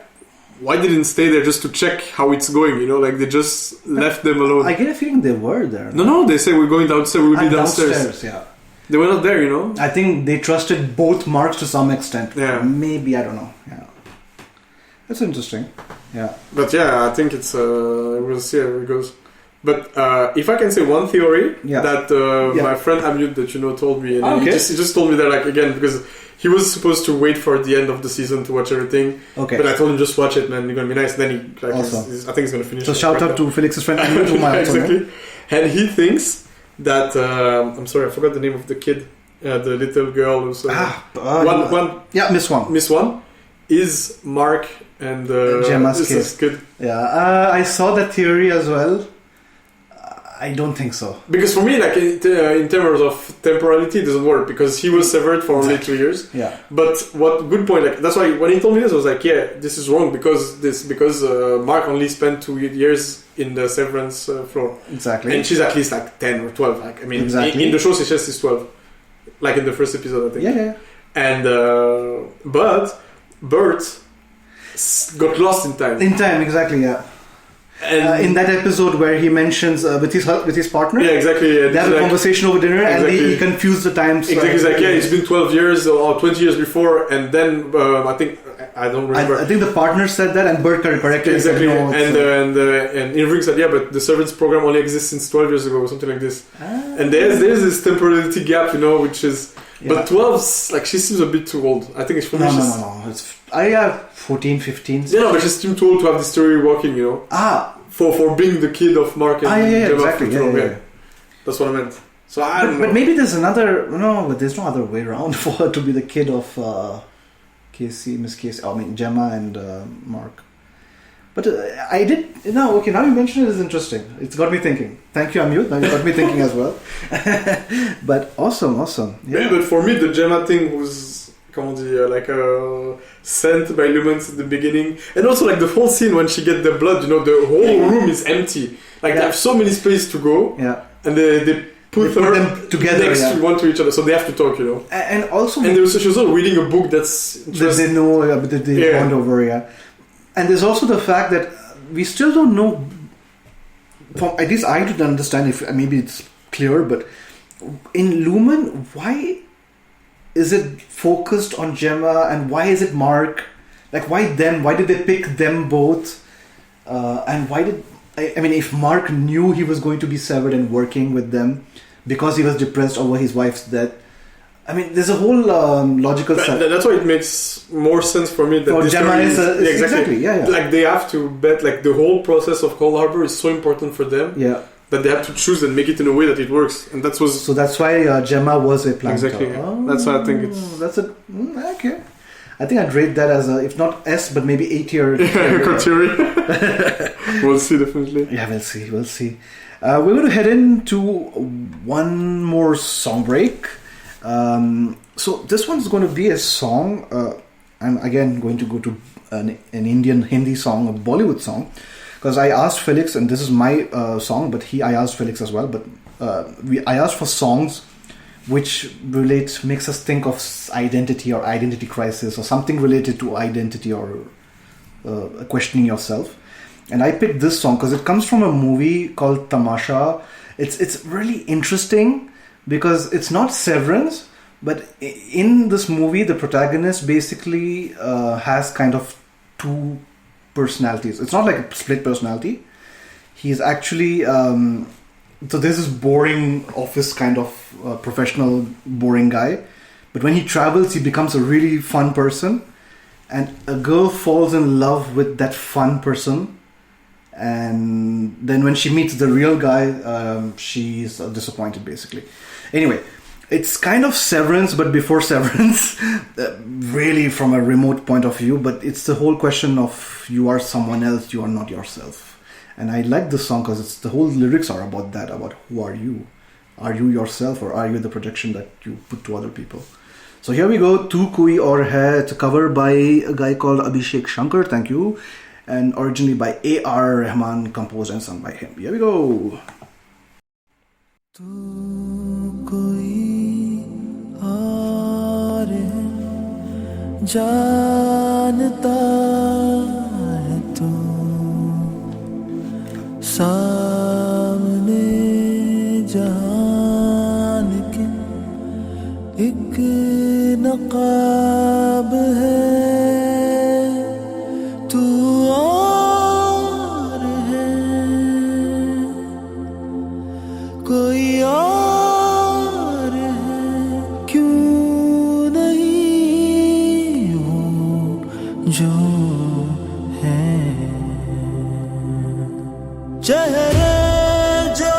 Why didn't stay there just to check how it's going? Like they just left them alone. I get a feeling they were there. No, they say we're going downstairs. We'll be downstairs. Yeah. They were not there, I think they trusted both Marks to some extent. Yeah. Maybe, I don't know. Yeah. That's interesting. Yeah. But yeah, I think it's we'll see how it goes. But if I can say one theory that my friend Amjud that told me, and he just told me that like again because he was supposed to wait for the end of the season to watch everything. Okay. But I told him just watch it, man. You're gonna be nice. And then he I think he's gonna finish. So shout out to Felix's friend Amjud. Exactly. And he thinks that I'm sorry, I forgot the name of the kid, the little girl who's Miss One is Mark and Gemma's kid. Yeah, I saw that theory as well. I don't think so. Because for me, like in terms of temporality, it doesn't work because he was severed for only 2 years. Yeah. But good point. Like that's why when he told me this, I was like, yeah, this is wrong because Mark only spent 2 years in the Severance floor. Exactly. And she's at least like 10 or 12. Like I mean, in the show, she's 12. Like in the first episode, I think. Yeah. And but Bert got lost in time. In time, exactly. Yeah. And in that episode where he mentions with his partner, exactly. They have a conversation over dinner, and he confused the times. Exactly, he's like, it's been 12 years or 20 years before, and then I think I don't remember. I think the partner said that, and Bert corrected. Exactly, and Irving said, but the Severance program only exists since 12 years ago, or something like this. And there's this temporality gap, which is. But 12's like she seems a bit too old. I think it's for me. No. I have 14, 15. Yeah, no, but she's too old to have the story working, For being the kid of Mark and Gemma. Exactly. Yeah. That's what I meant. So I don't know. But maybe there's but there's no other way around for her to be the kid of Miss Casey. I mean Gemma and Mark. But I did. Now you mention it is interesting. It's got me thinking. Thank you, Amjud. Now you got me thinking as well. But awesome. Yeah. But for me, the Gemma thing was sent by lumens at the beginning, and also like the whole scene when she gets the blood. The whole room is empty. Like they have so many space to go. Yeah. And they put them together next to one to each other, so they have to talk. And also, she was also reading a book that's that they know, that they bond over. Yeah. And there's also the fact that we still don't know, at least I don't understand if maybe it's clear, but in Lumen, why is it focused on Gemma and why is it Mark? Like, why them? Why did they pick them both? And why did... if Mark knew he was going to be severed and working with them because he was depressed over his wife's death, there's a whole logical side. That's why it makes more sense for me that this Gemma story is exactly. Like they have to bet, like the whole process of Cold Harbor is so important for them. Yeah. That they have to choose and make it in a way that it works, and So that's why Gemma was a planter. Exactly. Yeah. That's why I think it's. That's okay. I think I'd rate that as if not S, but maybe A tier. Theory. We'll see, definitely. Yeah, we'll see. We're going to head into one more song break. So this one's going to be a song. I'm again going to go to an Indian Hindi song, a Bollywood song, because I asked Felix, and this is my song, but I asked Felix as well. But I asked for songs which makes us think of identity or identity crisis or something related to identity or questioning yourself. And I picked this song because it comes from a movie called Tamasha. It's really interesting because it's not Severance, but in this movie, the protagonist basically has kind of two personalities. It's not like a split personality. He's actually... so there's this boring office kind of professional boring guy. But when he travels, he becomes a really fun person. And a girl falls in love with that fun person. And then when she meets the real guy, she's disappointed basically. Anyway, it's kind of Severance, but before Severance, really from a remote point of view. But it's the whole question of you are someone else, you are not yourself. And I like this song because the whole lyrics are about that, about who are you? Are you yourself or are you the projection that you put to other people? So here we go, Tu Koi Aur Hai. It's a cover by a guy called Abhishek Shankar, thank you. And originally by A.R. Rahman, composed and sung by him. Here we go. Tu koi aur hai, janta hai tu, samne jahan ke ek naqab hai. Tu हैं चेहरे जो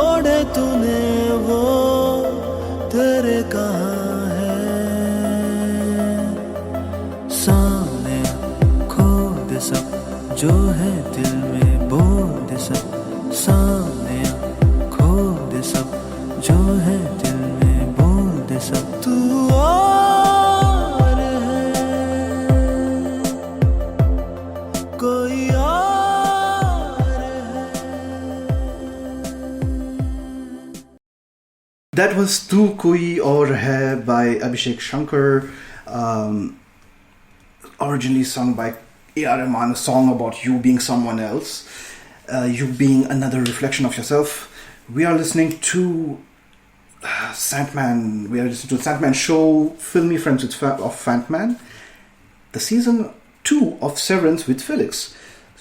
ओढ़े तूने वो तेरे कहाँ है सामने खो दे सब जो है दिल में बोल दे सब सामने खो दे सब जो है दिल में बोल दे सब तू और है कोई और है That was Tu Koi Aur Hai by Abhishek Shankar, originally sung by A.R. Rahman, a song about you being someone else, you being another reflection of yourself. We are listening to Santman. We are listening to Santman show, Filmy Friends of Fantman, the season 2 of Severance with Félix.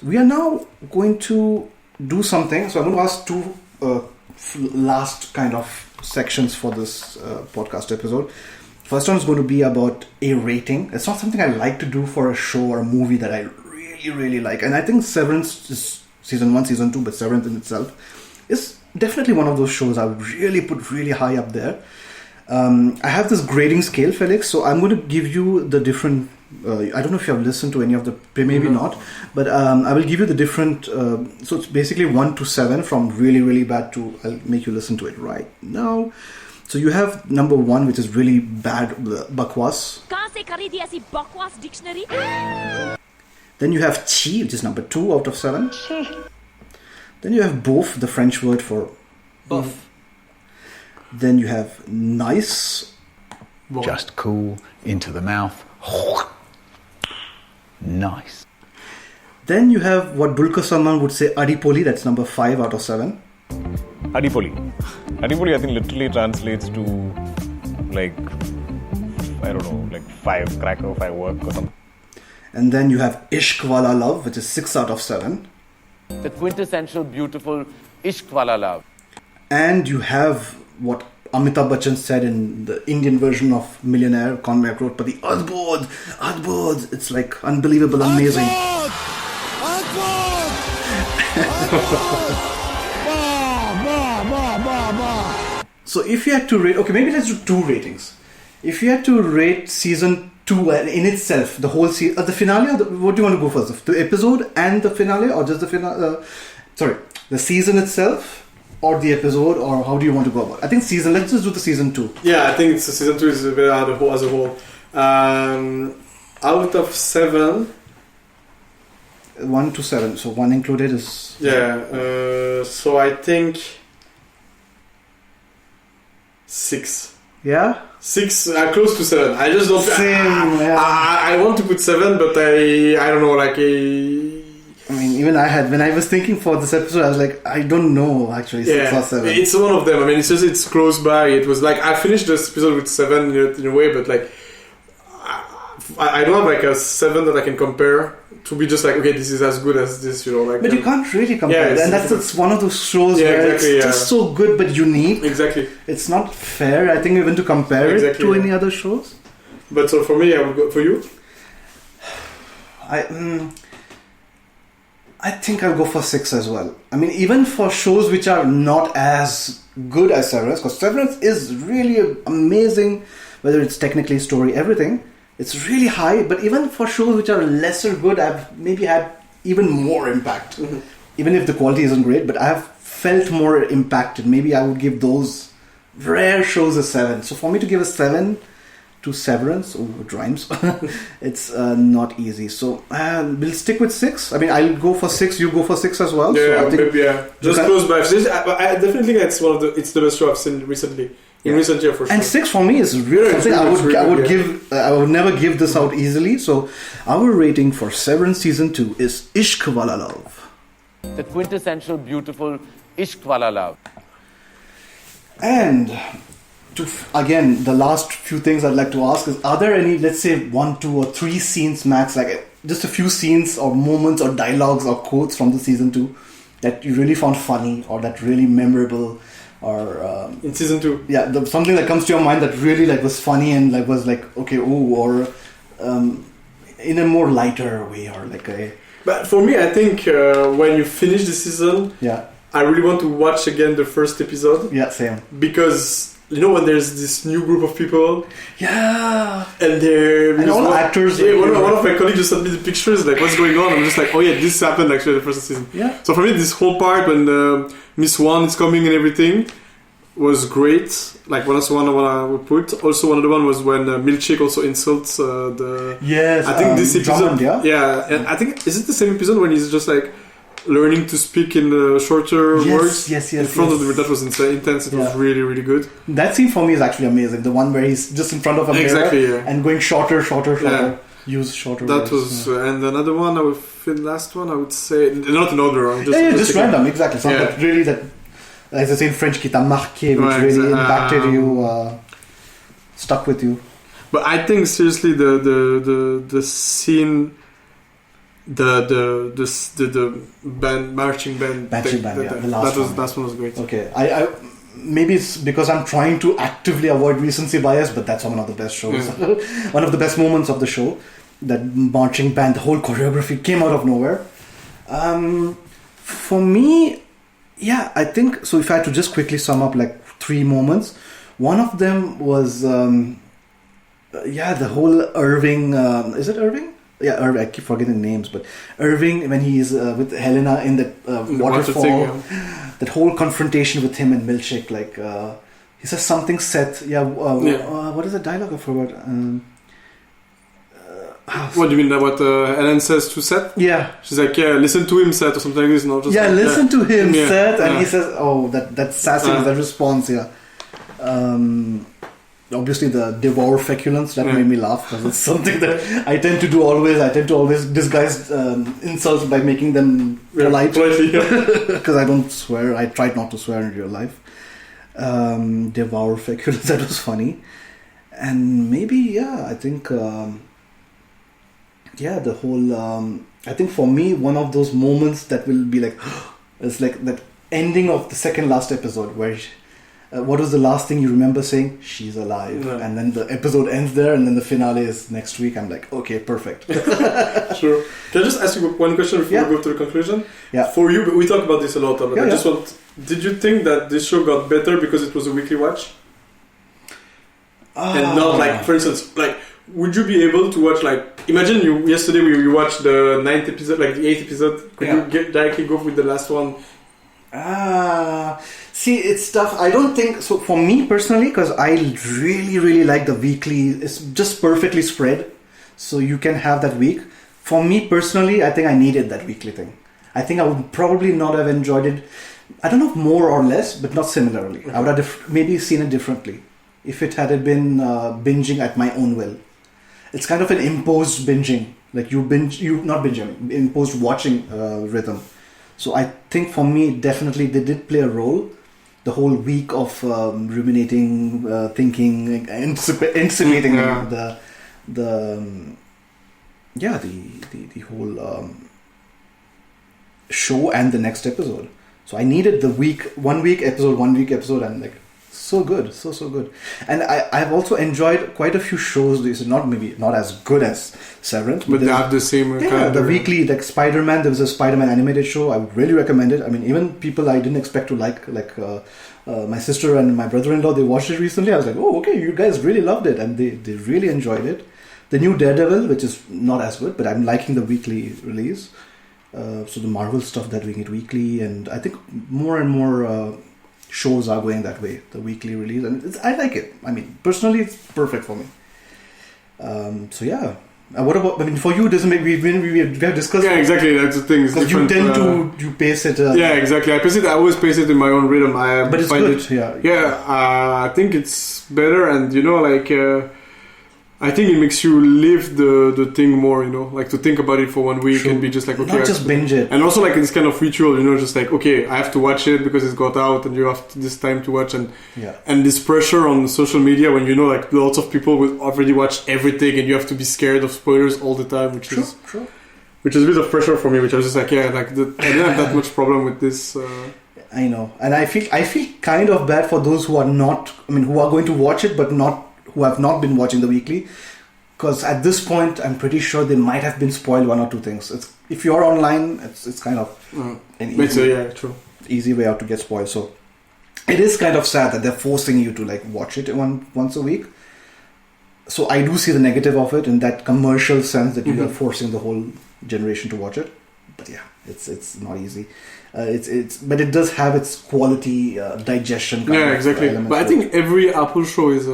We are now going to do something. So I'm going to ask two last kind of sections for this podcast episode. First one is going to be about a rating. It's not something I like to do for a show or a movie that I really, really like. And I think Severance is season 1, season 2, but Severance in itself is definitely one of those shows I would really put really high up there. I have this grading scale, Felix, so I'm going to give you the different... I don't know if you have listened to any of the... Maybe not, but I will give you the different... so it's basically 1 to 7 from really, really bad to... I'll make you listen to it right now. So you have number 1, which is really bad, bakwas. कहाँ से खरीदी ऐसी बकवास dictionary? Then you have chi, which is number 2 out of 7. Then you have bof, the French word for Buff. Then you have nice. Just cool into the mouth. Nice. Then you have what Dulquer Salman would say adipoli, that's number 5 out of 7. Adipoli. Adipoli, I think, literally translates to, like, I don't know, like 5 cracker, 5 work or something. And then you have Ishq Wala Love, which is 6 out of 7. The quintessential beautiful Ishq Wala Love. And you have what Amitabh Bachchan said in the Indian version of Millionaire, Conway wrote, but the Adbud, it's like unbelievable, amazing. So if you had to rate, okay, maybe let's do 2 ratings. If you had to rate season 2 in itself, the whole season, the finale, what do you want to go first? The episode and the finale, or just the finale? The season itself, or the episode, or how do you want to go about it? I think season, let's just do the season 2. Yeah, I think season 2 is very as a whole. Out of 7... 1 to 7, so 1 included is... Yeah, so I think... 6. Yeah? 6, close to 7. I just don't... Same, yeah. I want to put 7, but I don't know, like I mean, even I had, when I was thinking for this episode, I was like, I don't know, actually, 6 or 7. It's one of them. I mean, it's just, it's close by. It was like, I finished this episode with 7 in a way, but like, I don't have like a 7 that I can compare to be just like, okay, this is as good as this, you know. Like, but you can't really compare. Yeah, and that's one of those shows where it's just so good but unique. Exactly. It's not fair, I think, even to compare it to any other shows. But so for me, I would go, for you? I think I'll go for 6 as well. I mean, even for shows which are not as good as Severance, because Severance is really amazing, whether it's technically, story, everything. It's really high, but even for shows which are lesser good, I've maybe had even more impact. Mm-hmm. Even if the quality isn't great, but I've felt more impacted. Maybe I would give those rare shows a 7. So for me to give a 7 to Severance, it rhymes, it's not easy. So we'll stick with 6. I mean, I'll go for 6, you go for 6 as well. Yeah, so I think maybe, yeah. Just close by. I definitely think it's it's the best show I've seen recently. In recent year, for sure. And 6 for me is really something I would never give this out easily. So our rating for Severance season 2 is Ishq Wala Love. The quintessential beautiful Ishq Wala Love. And again, the last few things I'd like to ask is, are there any, let's say 1, 2 or 3 scenes max, like just a few scenes or moments or dialogues or quotes from the season 2 that you really found funny or that really memorable? Or in season 2, something that comes to your mind that really like was funny and like was like okay, or in a more lighter way, or like a But for me, I think when you finish the season, I really want to watch again the first episode. Yeah, same. Because you know when there's this new group of people, and they're and all the actors. Yeah, one of my colleagues just sent me the pictures, like what's going on. I'm just like, oh yeah, this happened actually in the first season. Yeah. So for me, this whole part when Miss Wan is coming and everything was great. Like that's one I would put. Also, another one was when Milkshake also insults the. Yes. I think this episode. Drummond, and I think is it the same episode when he's just like learning to speak in shorter words in front of them. That was intense. It was really, really good. That scene for me is actually amazing. The one where he's just in front of a mirror and going shorter. Use shorter that words. Was and another one last one I would say not an order. Just random, exactly. Something that really that, as they say in French, qui t'a marqué, which really impacted you, stuck with you. But I think seriously the scene. The band marching band the last one was great. Okay, I maybe it's because I'm trying to actively avoid recency bias, but that's one of the best shows. One of the best moments of the show. That marching band, the whole choreography came out of nowhere. For me, I think so. If I had to just quickly sum up like 3 moments, one of them was the whole Irving. Is it Irving? Yeah, Irving. I keep forgetting names, but Irving when he's with Helena in that waterfall, that whole confrontation with him and Milkshake, like he says something Seth. What is the dialogue? I forgot. What do you mean? What Ellen says to Seth? Yeah, she's like, listen to him, Seth, or something like this. No, just listen to him, Seth, and he says, that sassy that response. Obviously the devour feculence that made me laugh because it's something that I tend to do always. I tend to always disguise insults by making them polite because I don't swear. I tried not to swear in real life. Devour feculence, that was funny. And maybe I think the whole I think for me one of those moments that will be like it's like that ending of the second last episode where what was the last thing you remember saying? She's alive. And then the episode ends there and then the finale is next week. I'm like, okay, perfect. Sure. Can I just ask you one question before we go to the conclusion? Yeah. For you, but we talk about this a lot. But I just want, did you think that this show got better because it was a weekly watch? And not like, for instance, like, would you be able to watch like, imagine yesterday we watched the 9th episode, like the 8th episode. Could you directly go with the last one? See, it's tough. I don't think so. For me personally, because I really, really like the weekly. It's just perfectly spread, so you can have that week. For me personally, I think I needed that weekly thing. I think I would probably not have enjoyed it. I don't know if more or less, but not similarly. I would have maybe seen it differently if it had been binging at my own will. It's kind of an imposed binging, like imposed watching rhythm. So I think for me, definitely they did play a role. The whole week of ruminating, thinking, anticipating the whole show and the next episode. So I needed the one week episode, and like so good, so good. And I've also enjoyed quite a few shows. These are not as good as Severance, but they have the same kind the weekly, like Spider-Man. There was a Spider-Man animated show. I would really recommend it. I mean, even people I didn't expect to like my sister and my brother-in-law, they watched it recently. I was like, oh, okay, you guys really loved it, and they really enjoyed it. The new Daredevil, which is not as good, but I'm liking the weekly release. So the Marvel stuff, they're doing it weekly, and I think more and more shows are going that way, the weekly release, and I like it. I mean, personally, it's perfect for me. So yeah. What about? I mean, for you, it doesn't make we have discussed. Yeah, exactly. That's the thing. Because you tend to pace it. Yeah, exactly. I pace it. I always pace it in my own rhythm. But it's good. I think it's better, and like. I think it makes you live the thing more, like to think about it for 1 week and be just like, okay. Not just binge it. And also like this kind of ritual, just like, okay, I have to watch it because it's got out and you have this time to watch. And this pressure on social media when like lots of people will already watch everything and you have to be scared of spoilers all the time, which is a bit of pressure for me, which I was just like, I didn't have that much problem with this. I know. And I feel kind of bad for those who are not, who are going to watch it but who have not been watching the weekly, Because at this point, I'm pretty sure they might have been spoiled one or two things. If you're online, it's kind of an easy way out to get spoiled. So it is kind of sad that they're forcing you to like watch it once a week. So I do see the negative of it in that commercial sense that you are forcing the whole generation to watch it. But yeah, it's not easy. But it does have its quality digestion. Exactly. But I think every Apple show is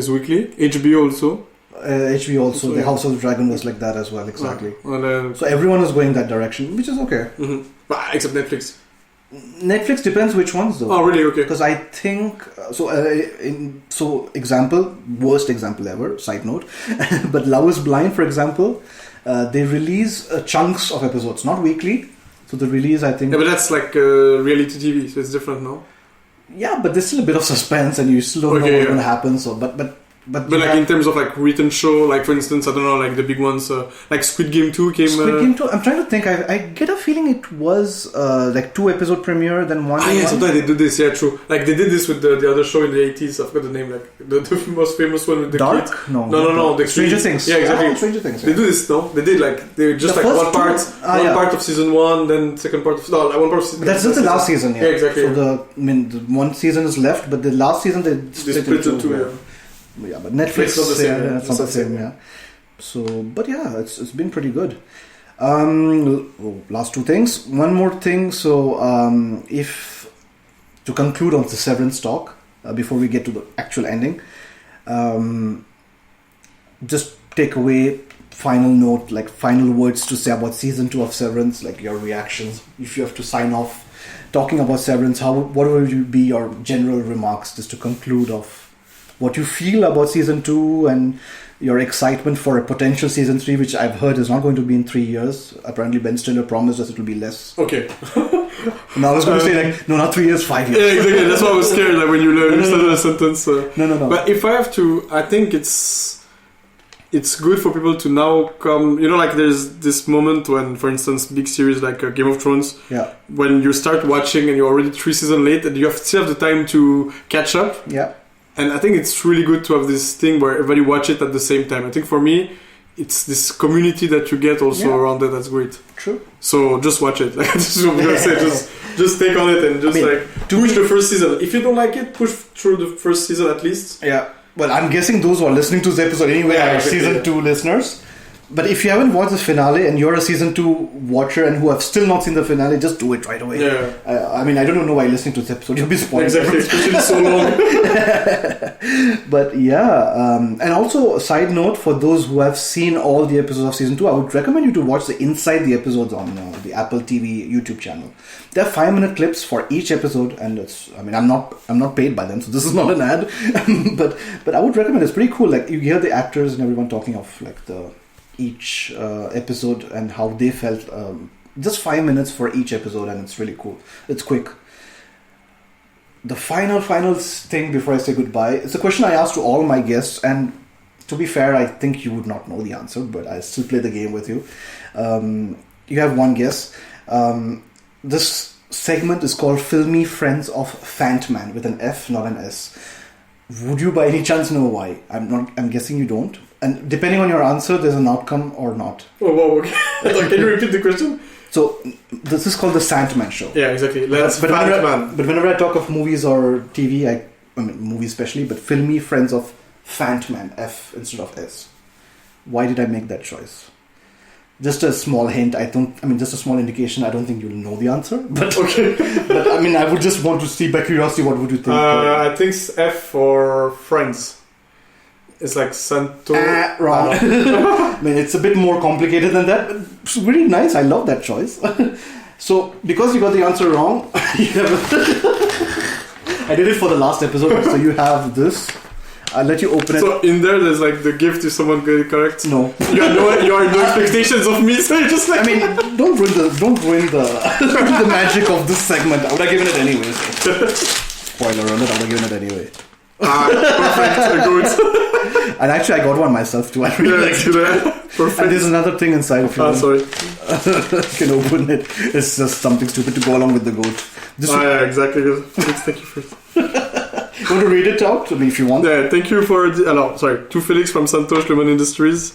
weekly. HBO also. HBO also. The House of the Dragon was like that as well. Exactly. So everyone is going that direction, which is okay. But except Netflix. Netflix depends which ones though. Oh really? Okay. Because I think worst example ever. Side note, but Love Is Blind, for example, they release chunks of episodes, not weekly. So the release, I think. Yeah, but that's like reality TV, so it's different, no? Yeah, but there's still a bit of suspense, and you still don't know what's going to happen. So, but like in terms of like written show, like for instance, I don't know, like the big ones, like Squid Game 2 came. Squid Game 2. I'm trying to think. I get a feeling it was like 2 episode premiere, then one. Sometimes they do this. Yeah, true. Like they did this with the other show in the 80s. I forgot the name. Like the most famous one with the Dark? kids. No. The Stranger Things. Yeah, exactly. Stranger Things. They do this. No, they did like they just like one part of season 1, then second part of one part of season. That's just the last season. Yeah, exactly. So the one season is left, but the last seast they split it 2. Yeah, but Netflix it's not the same. It's not the same. Yeah. So, but yeah, it's been pretty good. Last 2 things. One more thing. So, if to conclude on the Severance talk before we get to the actual ending, just take away final note, like final words to say about season 2 of Severance, like your reactions. If you have to sign off talking about Severance, what would be your general remarks just to conclude of what you feel about season 2 and your excitement for a potential season 3, which I've heard is not going to be in 3 years. Apparently Ben Stiller promised us it will be less. Okay. Now I was going to say like, no, not 3 years, 5 years. Yeah, exactly. That's why I was scared like when you started a sentence. No. But if I have to, I think it's good for people to now come, like there's this moment when, for instance, big series like Game of Thrones, when you start watching and you're already 3 seasons late and you still have the time to catch up. Yeah. And I think it's really good to have this thing where everybody watch it at the same time. I think for me, it's this community that you get also around that. That's great. True. So just watch it. Like this is what I'm gonna say. Just take on it and just push the first season. If you don't like it, push through the first season at least. Yeah. Well, I'm guessing those who are listening to this episode anyway are season 2 listeners. But if you haven't watched the finale and you're a season 2 watcher and who have still not seen the finale, just do it right away. Yeah. I mean, I don't know why you're listening to this episode. You'll be spoiled. Exactly, especially so long. But yeah, and also a side note for those who have seen all the episodes of season 2, I would recommend you to watch the Inside the Episodes on the Apple TV YouTube channel. There are 5-minute clips for each episode, and I'm not paid by them, so this is not an ad. but I would recommend it. It's pretty cool. Like you hear the actors and everyone talking of like each episode and how they felt. Just 5 minutes for each episode, and it's really cool. It's quick. The final thing before I say goodbye, it's a question I asked to all my guests, and to be fair, I think you would not know the answer, but I still play the game with you. You have one guess. This segment is called Filmy Friends of Fantman, with an F, not an S. Would you by any chance know why? I'm guessing you don't. And depending on your answer, there's an outcome or not. Oh, wow, okay. Can you repeat the question? So, this is called the Santman show. Yeah, exactly. But whenever I talk of movies or TV, I mean, movies especially, but Filmy Friends of Fantman, F instead of S. Why did I make that choice? Just a small hint. Just a small indication. I don't think you'll know the answer. But okay. But I mean, I would just want to see by curiosity, what would you think? I think it's F for Friends. It's like Santo. Wrong. I mean, it's a bit more complicated than that. But it's really nice. I love that choice. So, because you got the answer wrong, I did it for the last episode. So you have this. I'll let you open it. So in there's like the gift if someone get it correct. No, you have no expectations of me. So you're just like, I mean, don't ruin the the magic of this segment. I would have given it anyway. So. Spoiler alert! I would have given it anyway. Perfect. Good. And actually, I got one myself too. I really liked it. Perfect. And there's another thing inside of you. Sorry. You can open it. It's just something stupid to go along with the goat. Yeah, exactly. Thank you for it. want to read it out to me if you want? Yeah, thank you for to Félix from Santosh Lemon Industries.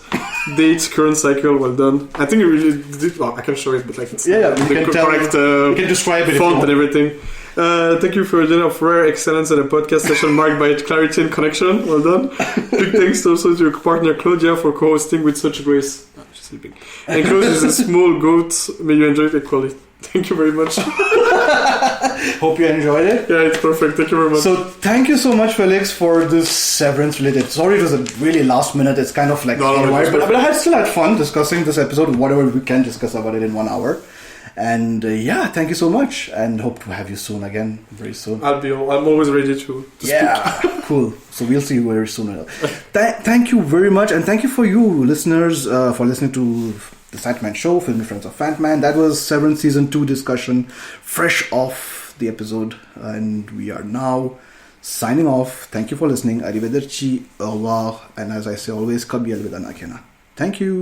Dates, current cycle, well done. I think you really did. Well, I can show it, but like it's we the can correct you can describe it font and everything. Thank you for a dinner of rare excellence and a podcast session marked by clarity and connection. Well done. Big thanks also to your partner Claudia for co-hosting with such grace. Oh, she's sleeping. Enclosed is a small goat. May you enjoy it equally. Thank you very much. Hope you enjoyed it. Yeah, it's perfect. Thank you very much. So thank you so much, Félix, for this Severance related. Sorry, it was a really last minute. It's kind of like but I still had fun discussing this episode. Whatever we can discuss about it in 1 hour. And thank you so much, and hope to have you soon again, very soon. I'm always ready to speak. Cool. So we'll see you very soon. Thank you very much, and thank you for you listeners for listening to the Santman Show, Filmy Friends of Fantman. That was Severance Season 2 discussion, fresh off the episode, and we are now signing off. Thank you for listening. Arrivederci, au revoir, and as I say always, kabhi alvida na kehna. Thank you.